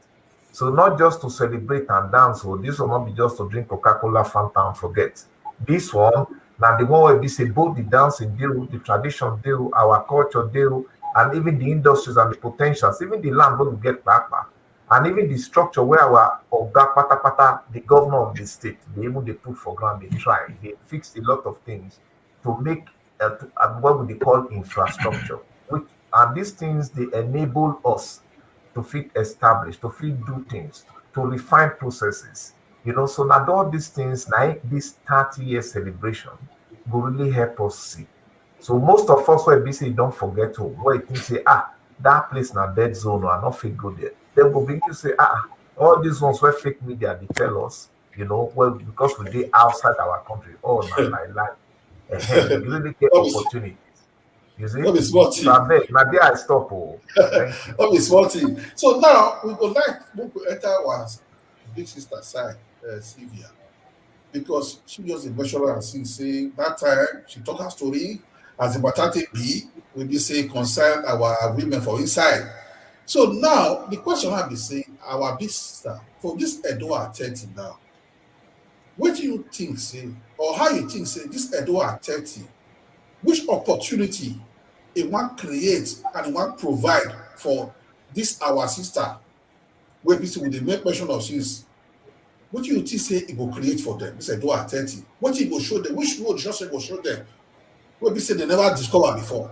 So not just to celebrate and dance, this will not be just to drink Coca-Cola, Fanta and forget. This one, now the one where we say both the dancing deal, the tradition deal, our culture deal, and even the industries and the potentials, even the land where we get back, and even the structure where our Oga Patapata, the governor of the state, they even they put for ground, they try, they fixed a lot of things to make what we call infrastructure, and these things they enable us to fit establish, to fit do things, to refine processes. So now all these things, now this 30-year celebration will really help us see. So most of us where busy don't forget home, where you think say, that place now dead zone, or I not fit go there. Then will begin to say, all these ones where fake media they tell us, well, because we did outside our country, na like we really get opportunities. You see? What is small So I bet now there I stop. Oh, thank you. What is small thing? So now we would like to enter our big sister side, Sylvia, because she just a bachelor and say that time she talk her story as the maternity be, we be say concern our women for inside. So now the question I be saying, our big sister for this Edo at 30 now, what do you think say, or how you think say this Edo at 30, which opportunity it want create and it want provide for this our sister, where people with the make mention of she's, what do you think say it will create for them? This Edo at 30. What it will show them? Which road just will show them? Where we say they never discovered before.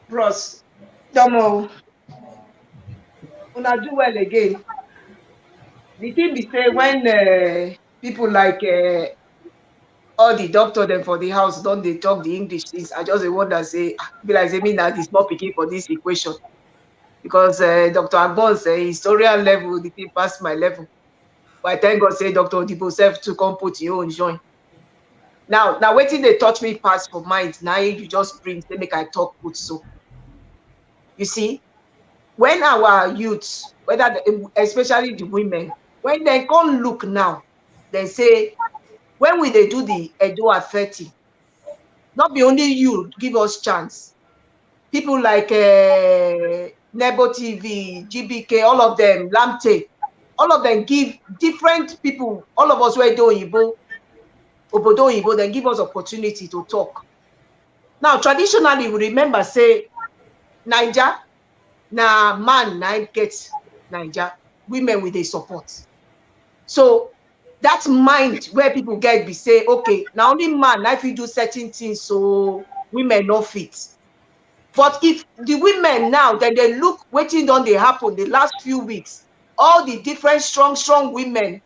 Bros, Domo, una do well again. The thing be say when people like all the doctor them for the house don't they talk the English things, I just wonder say, be like say me now is not picking for this equation. Because Dr. Agbon's historian level, the thing past my level. But I thank God say Dr. Odibo self to come put your own join. Now waiting they touch me past for mind. Now you just bring, they make I talk put so. You see, when our youths, especially the women, when they come look now, they say, when we they do the Edo at 30, not be only you give us chance. People like Nebo TV, GBK, all of them, Lamte, all of them give different people, all of us who are doing Obodo Ibo, then give us opportunity to talk. Now, traditionally, we remember say, Niger, na man na get Niger, women with a support. So that mind where people get be say, okay, now only man if you do certain things, so women no fit. But if the women now, then they look waiting on they happen the last few weeks, all the different strong women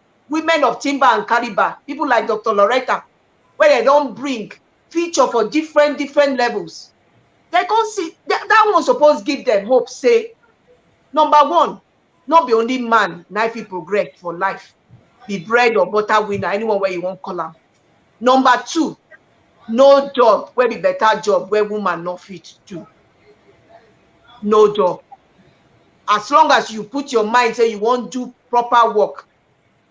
of Timber and Caliber, people like Dr. Loretta, where they don't bring feature for different levels. They can see that one supposed give them hope. Say, number one, not be only man, now if you progress for life, be bread or butter winner, anyone where you want call them. Number two, no job where be better job where woman not fit to. No job. As long as you put your mind say you won't do proper work,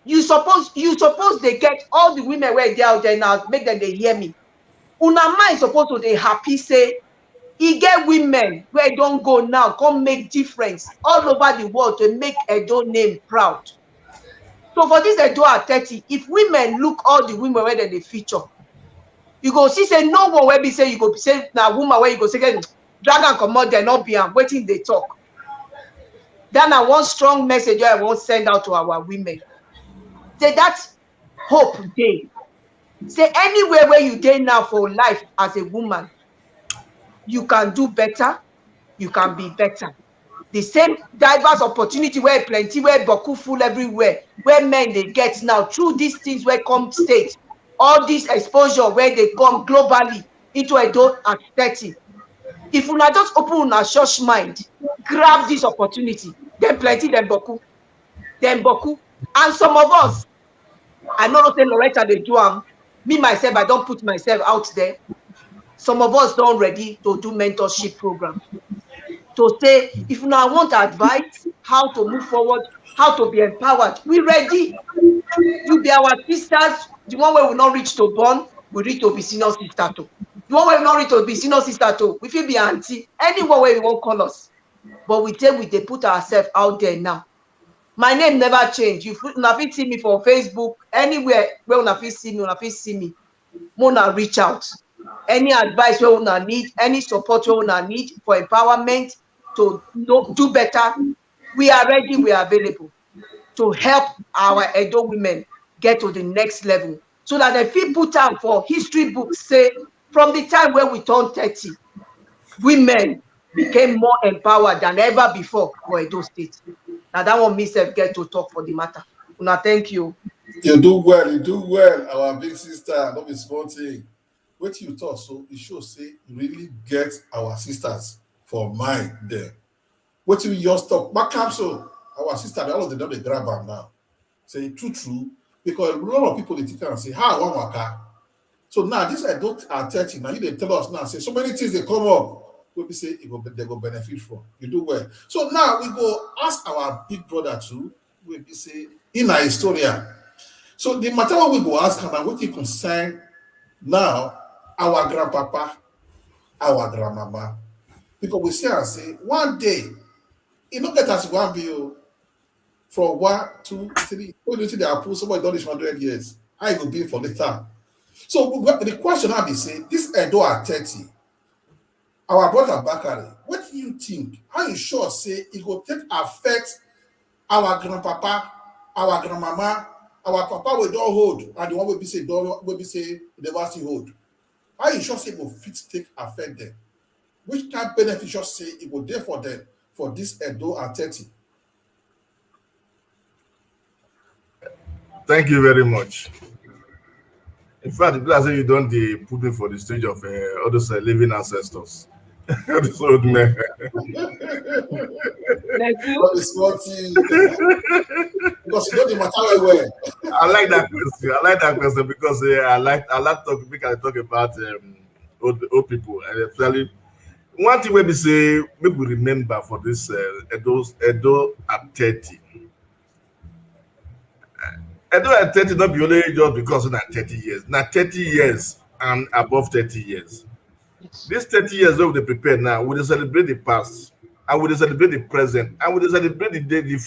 you suppose they get all the women where they out there now, make them they hear me. Una mind supposed to they happy say, he get women where don't go now, come make difference all over the world to make Edo name proud. So for this Edo at 30, if women look all the women where they feature, you go see say no one where be say you go say now woman where you go say dragon come out there not be waiting they talk. Then I want strong message I want send out to our women. Say that hope day. Say anywhere where you day now for life as a woman, you can do better, you can be better. The same diverse opportunity where plenty, where Boku full everywhere, where men they get now through these things where come state, all this exposure where they come globally into Edo at 30. If you not just open a church mind, grab this opportunity, then plenty, then Boku. And some of us, I know say Loretta they do me myself, I don't put myself out there. Some of us don't ready to do mentorship program. To say, if you now want advice, how to move forward, how to be empowered, we ready. You be our sisters. The one where we not reach to born, we reach to be senior sister too. The one where we not reach to be senior sister too, we feel be auntie. Anyone where we won't call us. But we tell they put ourselves out there now. My name never change. You una fit see me for Facebook, anywhere where una fit see me, Mona reach out. Any advice where una need, any support where una need for empowerment to do better, we are ready, we are available to help our Edo women get to the next level so that they fit put am for history books say from the time when we turn 30, women became more empowered than ever before for Edo State. Now that one me sef get to talk for the matter. Una thank you. You do well, our big sister. Not be small thing. What you talk so it shows say you really get our sisters for mind there. What you just talk back up so our sister, all of them they grab am now. Say true, because a lot of people they think and say, how one waka. So now this adult are 30. Now you they tell us now, say so many things they come up. We be say they go benefit from. You do well. So now we go ask our big brother too. We be say in our historia. So the matter what we go ask him and what he concern now our grandpapa, our grandmama. Because we say and say one day, you don't get us one bill for 1, 2, 3. Only they are put somebody done this 100 years. I go be for later. So the question I be say this Edo at 30. Our brother Bakari, what do you think? How you sure say it will take affect our grandpapa, our grandmama, our papa we don't hold, and the one will be say don't will be say they never still hold. How you sure say it will fit take affect them? Which kind of beneficial say it will there for them for this Edo at 30? Thank you very much. In fact, I say you don't put me for the stage of all those living ancestors. This old man. Thank you. What is small thing? Because you know the matter well. I like that question because I like talk. We can talk about old people, and especially one thing we say maybe we remember for this Edo at 30. Edo at 30 not be only just because of 30 years. Now 30 years and above 30 years. These 30 years that we prepare now, we celebrate the past, and we celebrate the present, and we celebrate the day, the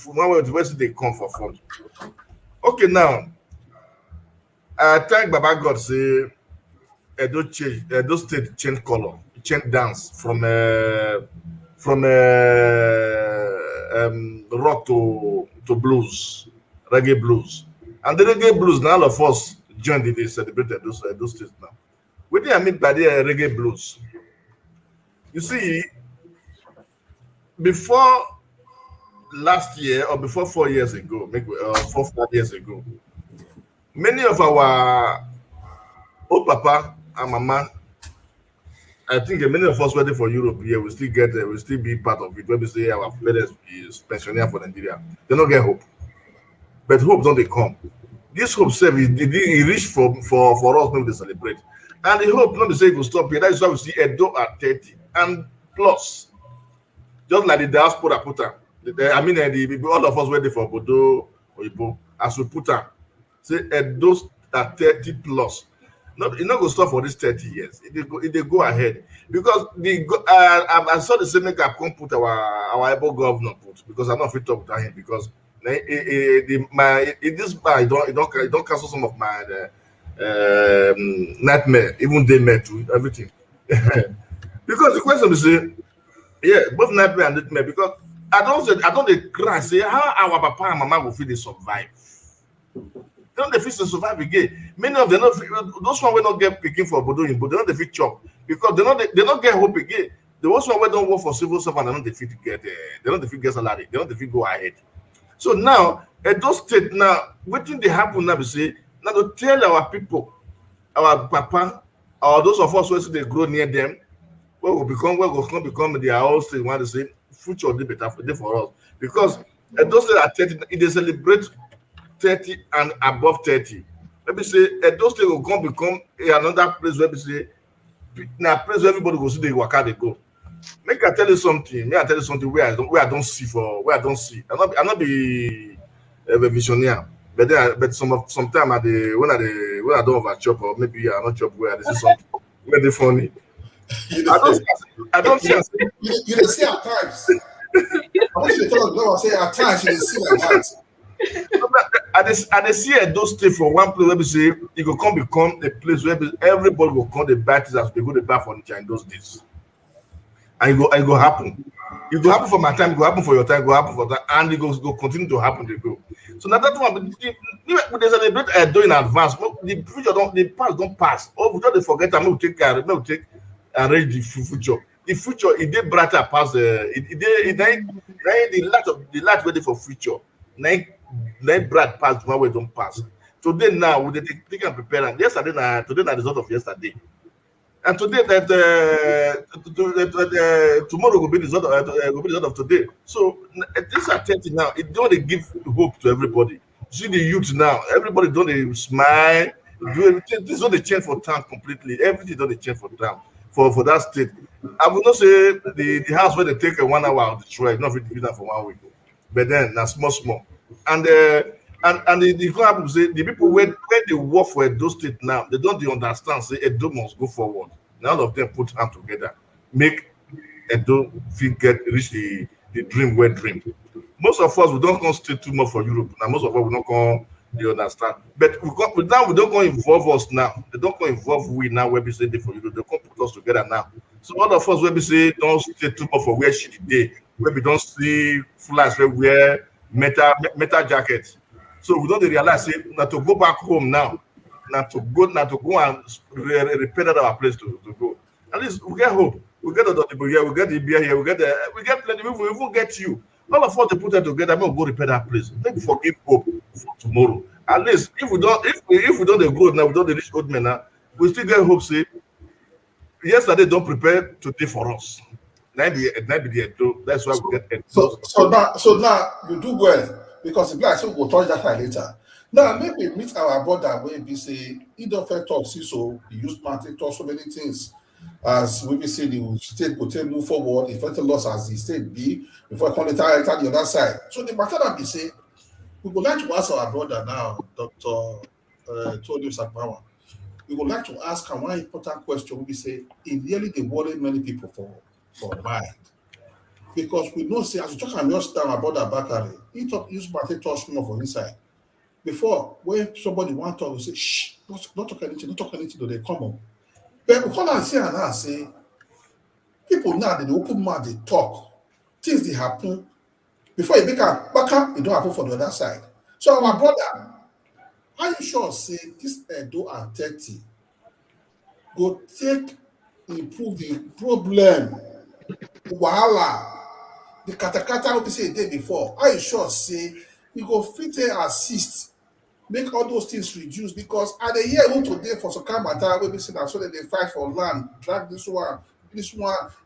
one where they come for fun. Okay, now I thank Baba God say Edo State change color, change dance from rock to blues, reggae blues, and the reggae blues now all of us joined they celebrate Edo State now. What do I mean by the reggae blues? You see, before last year or before 4 years ago, maybe 4-5 years ago, many of our old papa and mama, I think many of us waiting for Europe here, we still be part of it. When we say our parents is pensioner for Nigeria, they don't get hope, but hope don't they come. This hope service it reach for us when they celebrate. And the hope not to say it will stop here. That is why we see Edo at 30 and plus. Just like the diaspora put her. All of us waiting for Bodo or Ibo as we put her. Say Edo at 30 plus. It's not going to stop for these 30 years. They go ahead. Because I saw the same make I come put our Ebo governor put because I'm not fit to talk with him because I don't cancel some of my nightmare, even daymare too, everything. Because the question is, both nightmare and nightmare. Because I don't cry, say how our papa and mama will feel they survive. They don't feel to survive again. Many of them, those one will not get picking for Bodo in Bodo, they don't feel chop because they don't get hope again. The ones who don't work for civil servant, they don't defeat get salary, they don't defeat go ahead. So now, Edo State now, what thing they happen now? We say now to tell our people, our papa, or those of us who they grow near them, what will become their own state. Want to say future will be better for us because Edo State at 30, they celebrate 30 and above 30. Let me say Edo State will become another place where we say now place where everybody will see the waka they go. Make I tell you something. May I tell you something where I don't see. I'm not be a visionary, but sometimes when I don't have a chop or maybe I'm not chop where I see something very funny. I don't see. You can see at times. I want you to tell us, say at times you can see like that. I see Edo State for one place where we say it will become a place where everybody will come the baptists as they go to buy furniture in those days. And it go happen. It go happen for my time, it go happen for your time, it go happen for that, and it go continue to happen. They go. So now that one, we celebrate Edo in advance. the future don't, the past don't pass. Oh, we don't forget. I'm going to take care. We take arrange the future. The future it did brighter past the light ready for future. Nine bright past one way don't pass. Today now we take and prepare. And yesterday now today the result of yesterday. And today that tomorrow will be the result of today. So this attention now it don't give hope to everybody. See the youth now, everybody don't smile. Do everything. This is not the change for town completely. Everything don't change for town for that state. I would not say the house where they take a 1 hour to destroy, not really do that for 1 week. But then that's small. And the club say the people when they work for Edo State now, they don't understand. Say Edo must go forward. Now all of them put hands together, make Edo reach the dream where dream. Most of us we don't come stay too much for Europe. Now most of us we don't come. They understand, but we don't go involve us now. They don't go involve we now where we say they for Europe. They come put us together now. So all of us where we say don't stay too much for where she day, where we don't see flies where we wear metal jackets. So we don't realize it now to go back home now, not to go and repair that our place to go. At least we get hope. We get the people here, we get the beer here, we get plenty. We even get you. All of us to put that together, we'll go repair that place. Let me forgive hope for tomorrow. At least if we don't the growth now, we don't reach old men now, we still get hope. Say yesterday don't prepare today for us. That's why we get so now you do well because the black so we'll touch that later. Now maybe meet our brother where we say he don't fair talk, see so he used to talk so many things. As we say the state could move forward, if it loss as the state be before enter the other side. So the matter that we say, we would like to ask our brother now, Dr. Tony Sakpawa. We would like to ask him one important question. We say it really they worry many people for mind. Because we know say as you talk and just down our brother Bakari, he use touch more for inside. Before when somebody want to talk, we say, shh, don't talk anything, do they come up. But we come and see and now say people now they open mouth, they talk, things they happen. Before you make a back up, it don't happen for the other side. So our brother, are you sure say this Edo and 30 go take improve the problem, the wahala, the katakata we say a day before? Are you sure say you go fit assist make all those things reduce? Because at the year who today for some kind of matter we be saying that so that they fight for land, drag this one.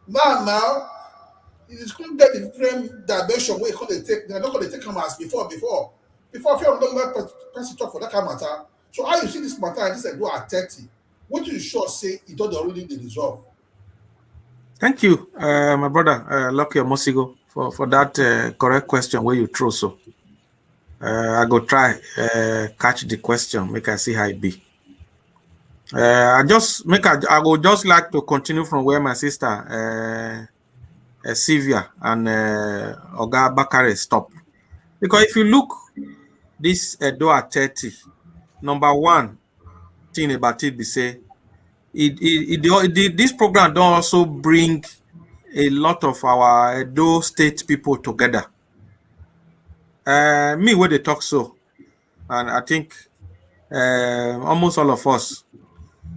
Now it is going to get the different dimension where they're not going to take them as before. Before if you're not let person talk for that kind of matter. So how you see this matter and this Edo at 30, what do you sure say it don't already the resolve? Thank you, my brother, Lucky Omosigo, for that correct question where you throw so. I go try catch the question, make I see how it be. I would just like to continue from where my sister Sylvia and Oga Bakare stop. Because if you look this Edo at 30, number one thing about it be say this program don't also bring a lot of our Edo State people together. Me where they talk so, and I think almost all of us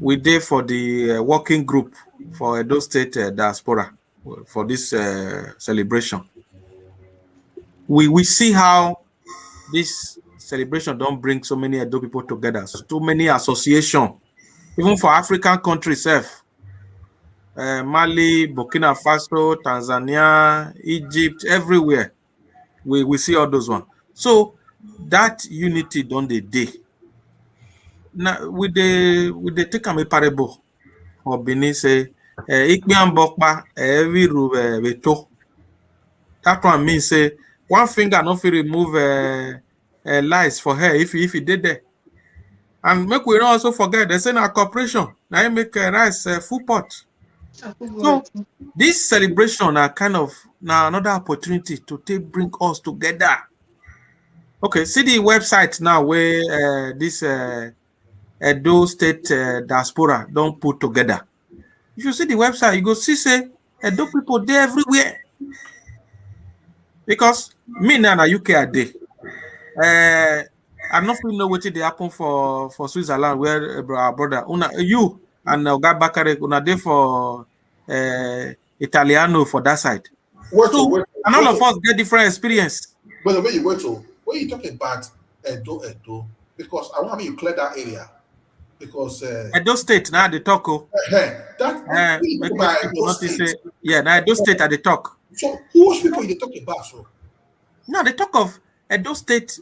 we there for the working group for Edo State diaspora for this celebration. We see how this celebration don't bring so many Edo people together, so many associations, even for African countries, Mali, Burkina Faso, Tanzania, Egypt, everywhere. We see all those ones. So that unity don't they day. Now with the take a parable or Benin say Ikbian Bokpa every veto. That one means say one finger not fit remove lies for her if he did that. And make we don't also forget they say na cooperation. Now you make rice full pot. So this celebration are kind of now another opportunity to bring us together. Okay, see the website now where this Edo State diaspora don't put together. If you see the website, you go see say Edo people there everywhere. Because me now na UK a day. I not know what they happen for Switzerland where our brother you and Oga Bakare una there for Italiano for that side. Wait, So wait, and all wait, of us get different experience. but when you wait, when you talk about Edo, because I want you clear that area because Edo State now they talk. that when you talk Make about people Edo notice State, say yeah, now Edo State at the talk. so whose people you talk about? So Now they talk of Edo State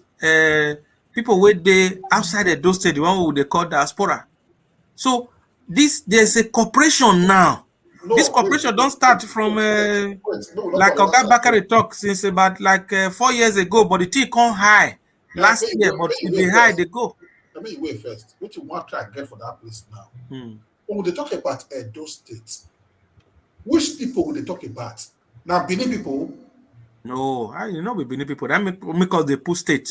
people where they outside Edo State, the one who they call diaspora. So there's a corporation now. This no, wait, corporation don't start from no, not like for the Oga answer. Bakari talk since about like 4 years ago, but the thing come high last year, but When if you they wait high, first, they go. let me wait first. What you want to try and get for that place now? Hmm. When they talk about Edo State, which people will they talk about? Now, Benin people, No, I you know we Benin people. That make us the put state.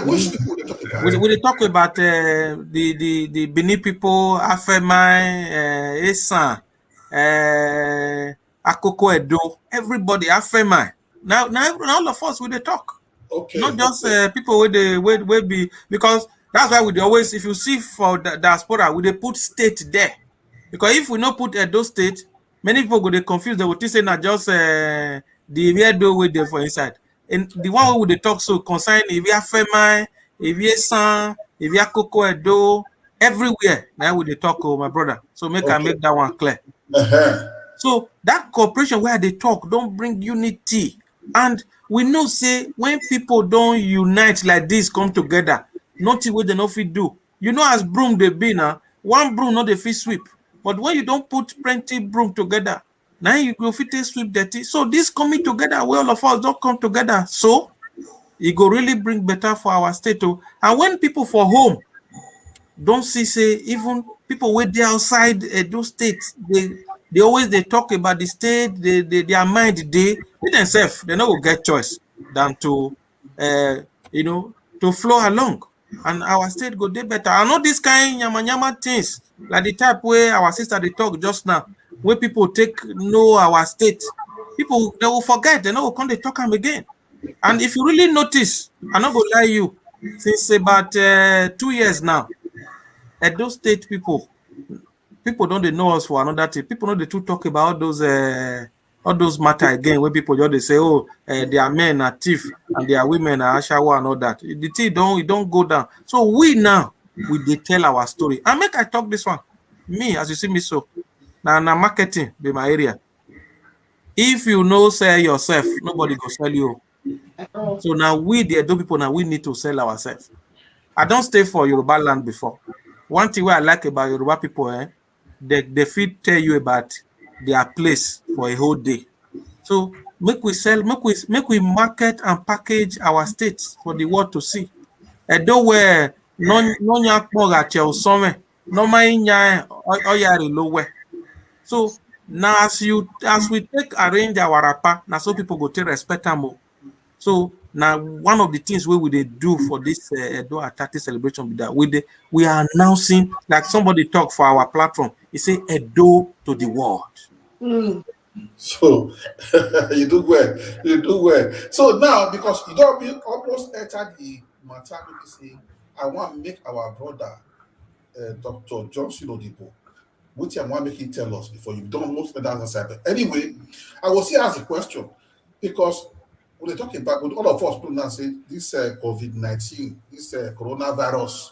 which people will they talk about? We dey talk about the Benin people, Afemai, Esan, Akoko Edo, everybody Afemai. Now all of us we dey talk. Okay, Not just okay, people where they will be because that's why we dey always if you see for the diaspora we dey put state there because if we no put Edo State many people go dey confuse they go think say na just the Edo wey dey for inside and the one wey we dey talk so concern Ibi Afemai, Ibi Esan, Ibi Akoko Edo everywhere na we dey talk my brother so make I okay. make that one clear. Uh-huh. So that cooperation where they talk don't bring unity. And we know say when people don't unite like this, come together, nothing what they no fit do. You know, as broom they be now, one broom not the fit sweep. But when you don't put plenty broom together, now you go fit take sweep dirty. So this coming together, where all of us don't come together. So it go really bring better for our state. Oh. And when people for home don't see say even people wey dey outside Edo State they always they talk about the state their mind they themselves they no go get choice than to uh, you know to flow along and our state go dey better. I know this kind yama yama things like the type where our sister they talk just now where people take know our state people they will forget they no go come they talk am again. And if you really notice I no go lie you since about 2 years now Edo State people don't they know us for another thing. People know they too talk about all those matter again where people just they say, oh, their men are thief and their women are ashawa and all that. The thing don't go down. So we now they tell our story. And make I talk this one. Me, as you see me so. Now marketing be my area. If you know sell yourself, nobody go sell you. So now we the Edo people now we need to sell ourselves. I don't stay for Yoruba land before. One thing I like about Yoruba people, they fit tell you about their place for a whole day. So make we sell, make we market and package our states for the world to see. Edo where no nyak moga chel some no nya oyari lowe. So now as we take arrange our rapa, now so people go take respect am. So now one of the things we dey do for this Edo Atati celebration be that we are announcing like somebody talk for our platform. He say Edo to the world. So you do well. You do well. So now, because you don't be almost enter the matter, maybe say, I want to make our brother, Dr. Johnson Odibo, which I want to make him tell us before you don't almost enter the side. But anyway, I will still ask a question because when they talk about with all of us, people now say this COVID-19, this coronavirus,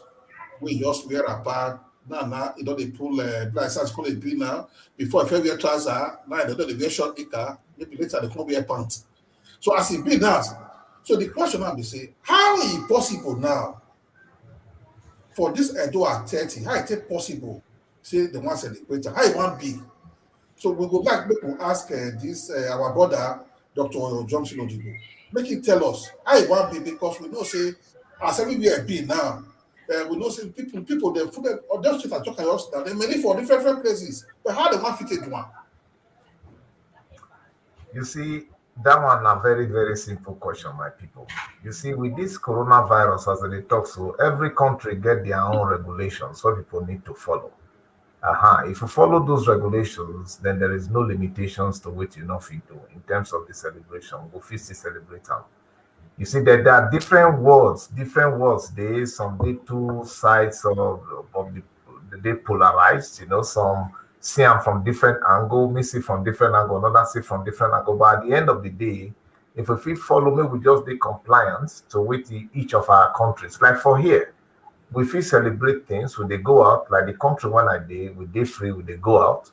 we just wear apart. Now, you know, they pull blind size call it be now. Before if you wear trouser, now they don't wear short knicker, maybe later they can't wear pants. So as it be now, so the question now be say, how is it possible now for this Edo at 30? How is it possible? Say the one celebrator, how it want be? So we go back, make we ask this our brother, Dr. Johnson Odibo. Make him tell us how it want be because we know say as everywhere be now. We know say people they food or just are talking us now. They many for different places. But how they want fit take do one? You see, that one a very, very simple question, my people. You see, with this coronavirus, as they talk, so every country get their own regulations, so people need to follow. If you follow those regulations, then there is no limitations to what you know fit do in terms of the celebration. Go fit still celebrate them. You see that there are different words. There is some they two sides of they polarized. Some see them from different angle, me see from different angle, another see from different angle. But at the end of the day, if we fit follow me, we just be compliant to with each of our countries. Like for here, we fit celebrate things. We they go out like the country when I did, we dey free. We they go out.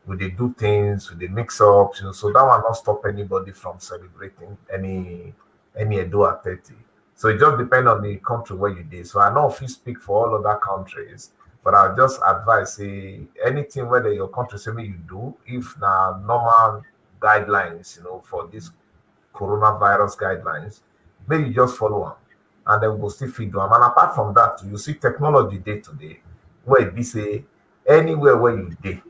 We they do things. We they mix up. So that will not stop anybody from celebrating any Edo at 30. So it just depends on the country where you did. So I know if you speak for all other countries, but I'll just advise say anything whether your country say me you do, if now normal guidelines, for this coronavirus guidelines, maybe you just follow them and then we'll still feed them. And apart from that, you see technology day to day, where it be say anywhere where you did,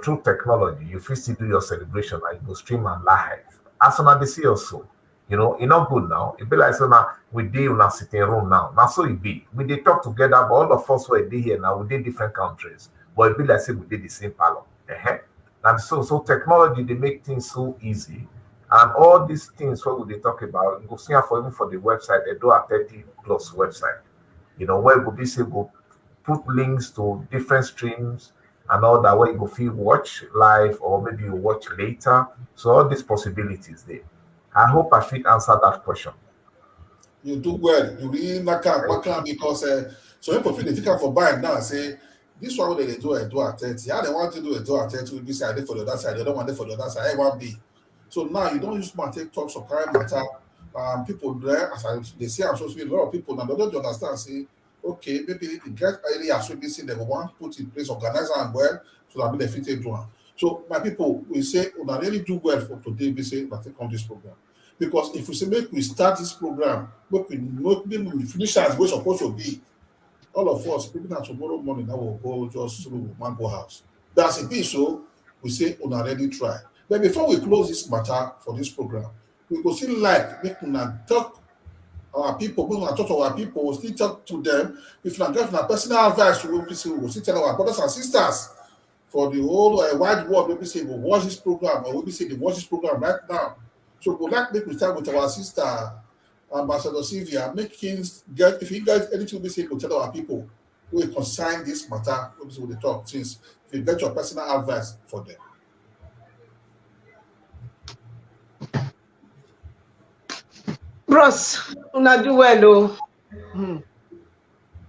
through technology, you fit still do your celebration and you go stream and live. As soon as they see us so, it not good now. It be like so now we dey in a sitting room now. Now so it be. We dey talk together, but all of us were dey here now, we dey different countries. But it be like say we did the same parlor. And so technology they make things so easy. And all these things what we dey talk about, you go see am for even for the website, Edo at 30 plus website. Where we be say go put links to different streams and all that way you go feel watch live or maybe you watch later. So all these possibilities there. I hope I fit answer that question. You do well. You really knock out because so people feel they think for buying now and say this one they do a do at 30. Yeah, they want to do a do at 30 will be side for the other side, they don't want it for the other side. Everyone be. So now you don't use my take talks of current matter. People there, they say I'm supposed to be a lot of people now they don't understand. Say, okay, maybe the get area should be seen they want to put in place, organize and well, so that be the fitted one. So my people, we say we really do well for today. We say that take on this program. Because if we say make we start this program, maybe we finish as we're supposed to be, all of us, people that tomorrow morning that will go just through Mango House. That's a bit so we say we already try. But before we close this matter for this program, we go still like make una talk our people, when we talk to our people, we still talk to them. If we get personal advice, we will still tell our brothers and sisters for the whole wide world, maybe say we watch this program or maybe say they watch this program right now. So we'd like to make we start with our sister Ambassador Sylvia, make things get if you guys anything we say to tell our people we consign this matter, maybe we talk since if you get your personal advice for them. Bros, una do well oh.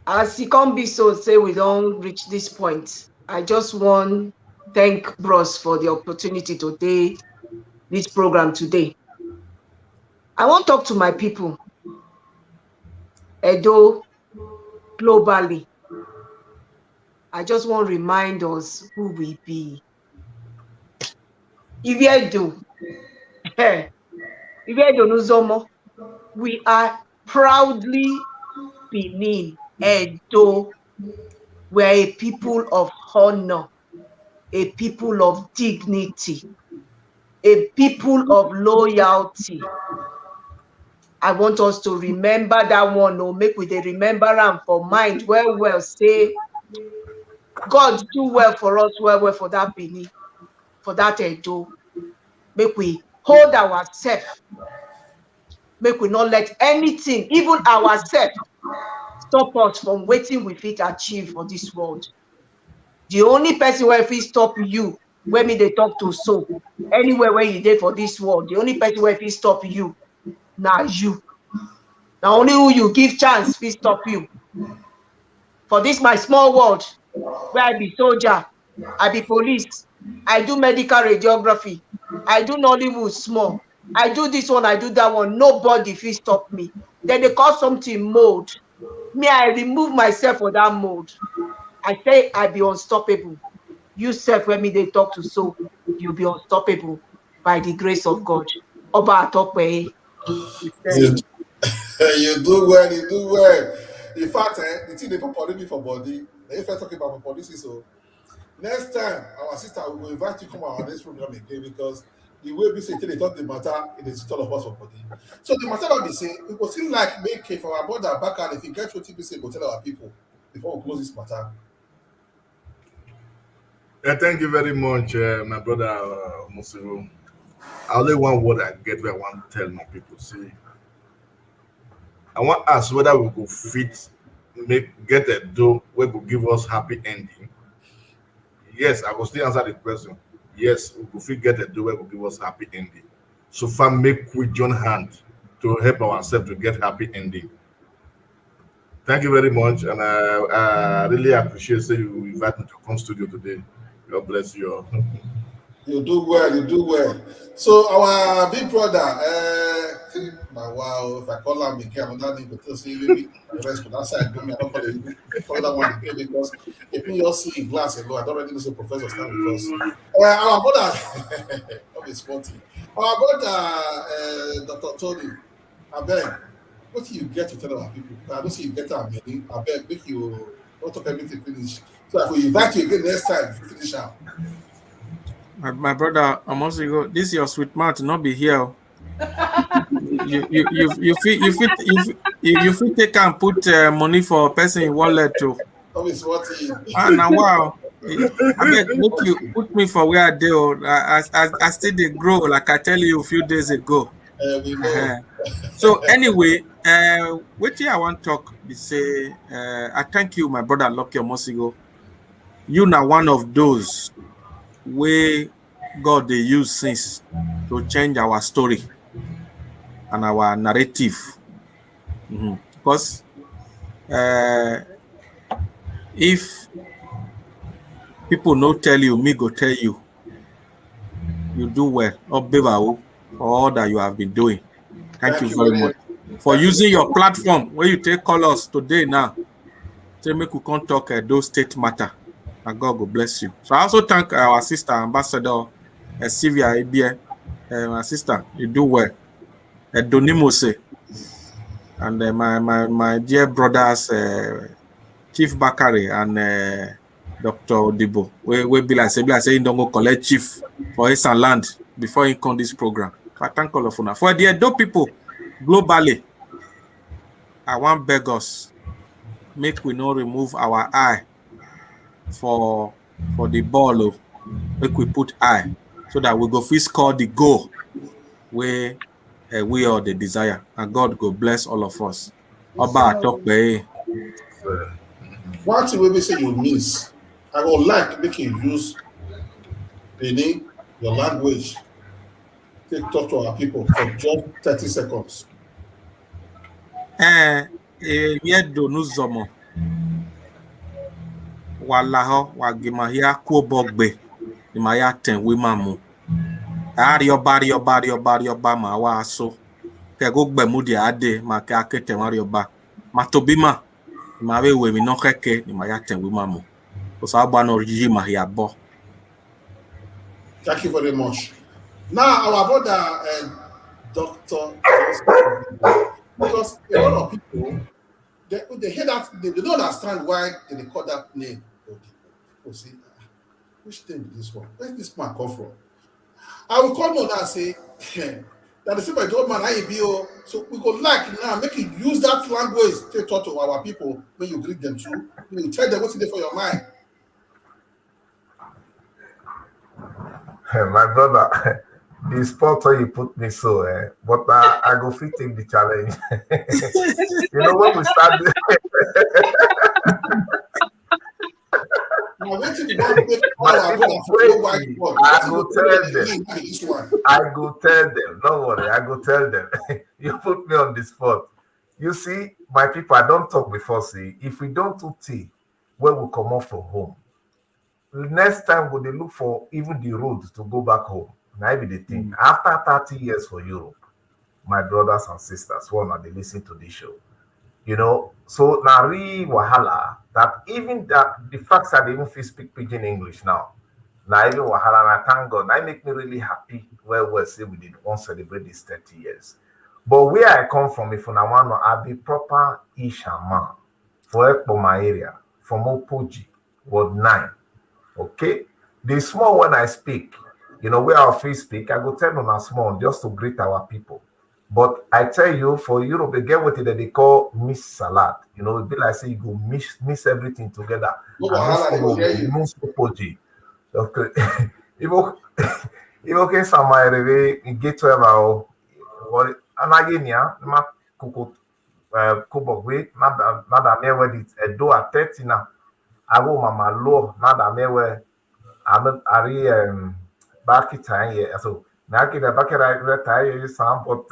As it can be so say we don't reach this point. I just want thank Bros for the opportunity to do this program today. I want to talk to my people, Edo, globally. I just want to remind us who we be. If you do, Nuzomo, we are proudly Benin, Edo. We're a people of honor, a people of dignity, a people of loyalty. I want us to remember that one, or make we they remember and for mind well, say God do well for us, well for that Benin, for that Edo. Make we hold ourselves. Make we not let anything, even ourselves, stop us from waiting we fit achieve for this world. The only person where fit stop you, when me they talk to so, anywhere where you did for this world, the only person where fit stop you, now you. Now only who you give chance fit stop you. For this my small world, where I be soldier, I be police, I do medical radiography, I do Nollywood small, I do this one, I do that one. Nobody fit stop me. Then they call something mode. Me, I remove myself for that mode. I say I be unstoppable. You self when me they talk to so, you'll be unstoppable by the grace of God. Oba Atokwe. You do well, you do well. In fact, the thing they put me for body, they first talking about policy. So next time, our sister will invite you to come on this program again because the way we say they talk the matter, it is all of us for body. So the matter that we say, we will still like make for our brother back and if you get what we say, go tell our people before we close this matter. Thank you very much, my brother Musiru. Only one word I get where I want to tell my people. See, I want to ask whether we could get a door where will give us happy ending. Yes, I will still answer the question. Yes, we could get a door where will give us happy ending. So far, make we join hand to help ourselves to get happy ending. Thank you very much, and I really appreciate you inviting me to come studio today. God bless you all. You do well, you do well. So our big brother, wow, if I call him again, another thing to say maybe the rest of that side, I don't call that one again because if you all see in glass alone, I don't already know so professor stand with us. Our brother, not be sporty. Our brother, Dr. Tony, I beg, what do you get to tell our people? I don't see you get our many. I beg, make you not talk everything finish. So I will invite you again next time if you finish out. My brother, almost go. This is your sweet mouth, not be here. You feel take and put money for a person in wallet too. Not be sporty. Now wow. I bet make you put me for where I do. I still they grow like I tell you a few days ago. We know. So anyway, what I want to talk be say I thank you, my brother Lucky Omosigo. You now one of those where God they use since to change our story and our narrative. Because if people no tell you, me go tell you, you do well. For all that you have been doing. Thank you very much for using your platform where you take call us today now. Say make we come talk Edo State matter. And God will bless you. So I also thank our sister ambassador Sylvia Ebie, my sister. You do well. Donimose and my dear brothers Chief Bakari and Dr. Odibo. We be like say you don't go collect chief for his land before he come this program. I thank all of you. For the Edo people globally, I want beg us, make we not remove our eye for the ball. Make we put eye so that we go fit score the goal where we all the desire, and God go bless all of us. Oba talk by. One thing we say you miss, I would like make you use Benin, your language, to talk to our people for just 30 seconds. Yedo nuzomo. Walaho wagimahia kuobogbe. Imaya ten wimamu. Arioba ma wa so. Kego gbemudi ade ma ke akete warioba. Matobima. Mawe we mi no keke imaya ten wimamu. Osaba no yi mahia bo. Thank you very much. Now our brother Dr. Because a lot of people they hear that they don't understand why they call that name. People say, which name is this one? Where did this man come from? I will call on and say that the same by the old man IEBO. So we go like now make you use that language to talk to our people when you greet them too. When you tell them what's in there for your mind. My brother, the spot where you put me so, but I go fit take the challenge. You know when we start I go tell them. Don't worry, I go tell them. You put me on the spot. You see, my people, I don't talk before. See, if we don't do tea, where we come off from home. Next time, will they look for even the road to go back home? Now, be the thing. After 30 years for Europe, my brothers and sisters, one are they listen to this show. You know, so now re wahala that even that the fact that they even feel speak pidgin English now. Now even wahala, and I thank God. That make me really happy where we say we did want to celebrate this 30 years. But where I come from, if I want to, I be proper Ishaman for my area, from Opoji, Ward 9. Okay, the small one I speak, you know, where our free speak, I go tell them a small just to greet our people. But I tell you, for Europe, they get what they call miss salad. You know, it be like say you go miss everything together. Miss Opoji. Okay, if okay, some get to have our and again, yeah, Kubogwe, nada mewe dit Edo at 30 na. Awo mama lo nada mewe ari baki time so na ki da baki ra time sam but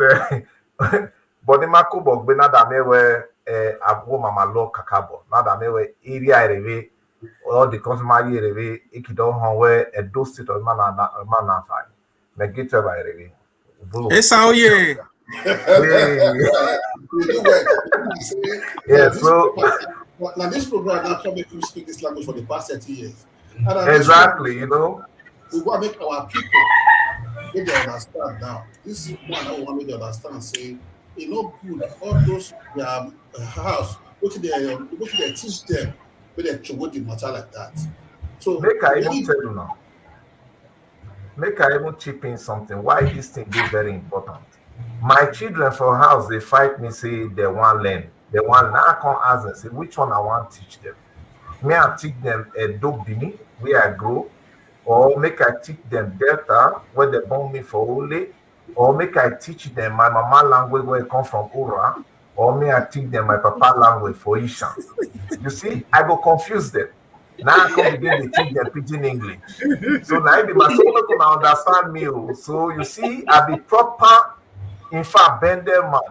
but ma Kubogwe nada mewe awo mama lo kakabo nada mewe area ereve all the consumer ereve ikido hon we Edo State of mana fa me get ba ereve bro Esa oye. You do well. yeah so Now this program now come make you speak this language for the past 30 years. And exactly, you know. We want to make our people make they understand now. This one I want to make they understand. Say, you know, good. All those their house, go to their teach them, but they show the matter like that. So make I even tell you now. Make I even chip in something. Why this thing is very important. My children for house they fight me say they want learn. They want now I come ask them say which one I want teach them. May I teach them Edo Bini where I grow, or make I teach them Delta where they born me for Ole, or make I teach them my mama language where I come from Ura, or may I teach them my papa language for Ishan. You see, I go confuse them. Now I come begin to teach them pidgin English. So now be my son can understand me. So you see, I be proper, in fact, bender man.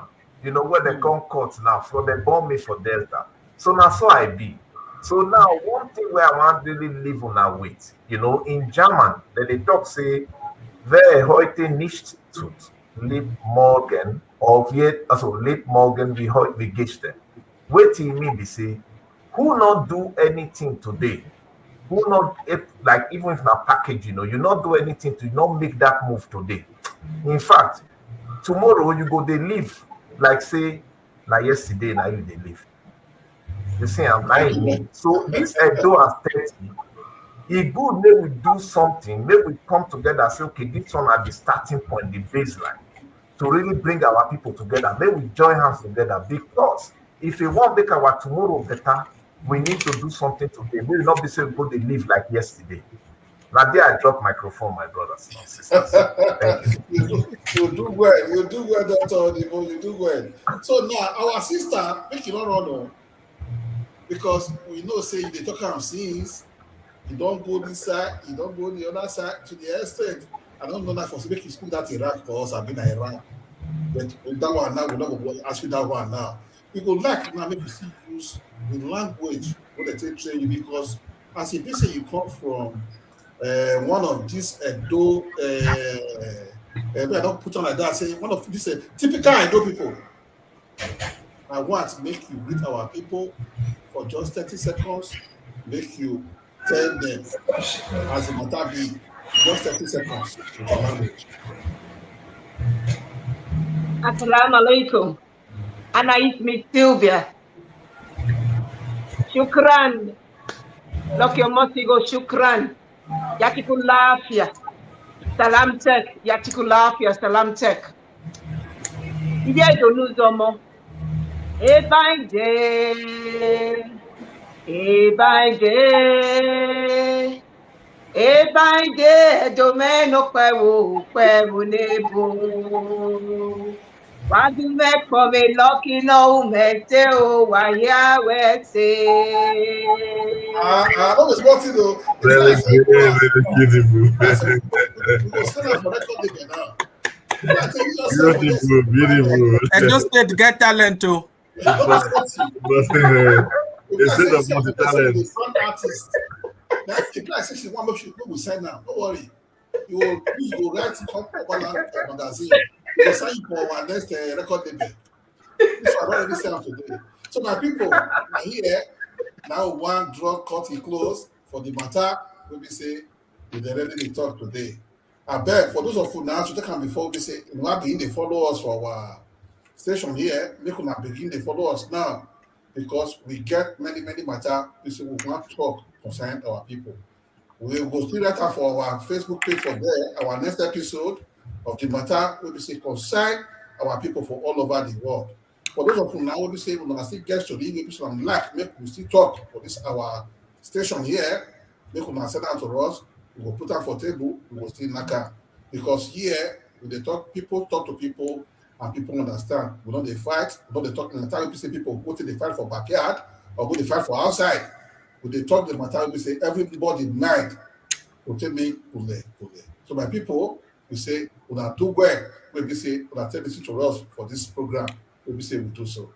You know where they come cut now, so they born me for Delta. So now so I be. So now one thing where I want really live on a weight, you know, in German, they talk say, wer heute nicht tut, lebt morgen, or wird, also lebt morgen wie gestern. What do you mean? They say, who not do anything today? Who not, like even if not package, you know, you not do anything to not make that move today. In fact, tomorrow you go they live like say, now yesterday, now you they live. You see, I'm lying. So this Edo has 30. It good may we do something, may we come together and say, okay, this one at the starting point, the baseline, to really bring our people together. May we join hands together because if we want to make our tomorrow better, we need to do something today. We will not be saying go to live like yesterday. Now there I drop microphone, my brothers and sisters. Thank you. You do well. You do well, Dr. Odibo. You do well. So now our sister, make you not run on. Because we know say they talk about scenes, you don't go this side, you don't go the other side to the extent. I don't know that for make you speak that Iraq for us, I've been in Iran. But with that one now, we're not going to ask you that one now. We would like now maybe see use the language when they take train you because as a person you come from one of these Edo I don't put on like that, say one of these typical Edo people. I want to make you greet our people for just 30 seconds, make you tell them as a matter be just 30 seconds with your language. Assalamu alaikum. Ana ismi Sylvia. Shukran. Lokyo mosigo shukran. Yatikulafia. Salam tek. Yatikulafia. Salam tek. Iye donuzomo. Ebande. Domeno kwewu nebo. Wadume kome loki no umete o waya wete. I know it's what you do. Very good, very beautiful. We go stand up for record again now. Beautiful, beautiful. Edo State get talent too. But instead of multi-talent. Front artist. Now, if I say she want to we sign now, don't worry. You will write it up for magazine. You will sign for our next record label. This one already signed today. So my people are here. Now one draw cut it close for the matter. We say we ready to talk today. I beg for those of you now to take on before we say you want begin to follow us for our station here. Make una begin to follow us now because we get many matter. We say we want to talk concerning our people. We will still write out for our Facebook page for there. Our next episode of the matter will be say concern our people for all over the world. For those of you now, we say we're gonna still get to the episode and like make we still talk for this our station here. Make una send out to us. We will put out for table. We will still knock out because here when they talk, people talk to people and people understand. We don't they fight, we don't they talk in the time we say people go to the fight for backyard or go to fight for outside. We they talk the matter we say everybody mind will tell me pull. So my people, we say we are do well, we say we are tell this to us for this program, we say we do so.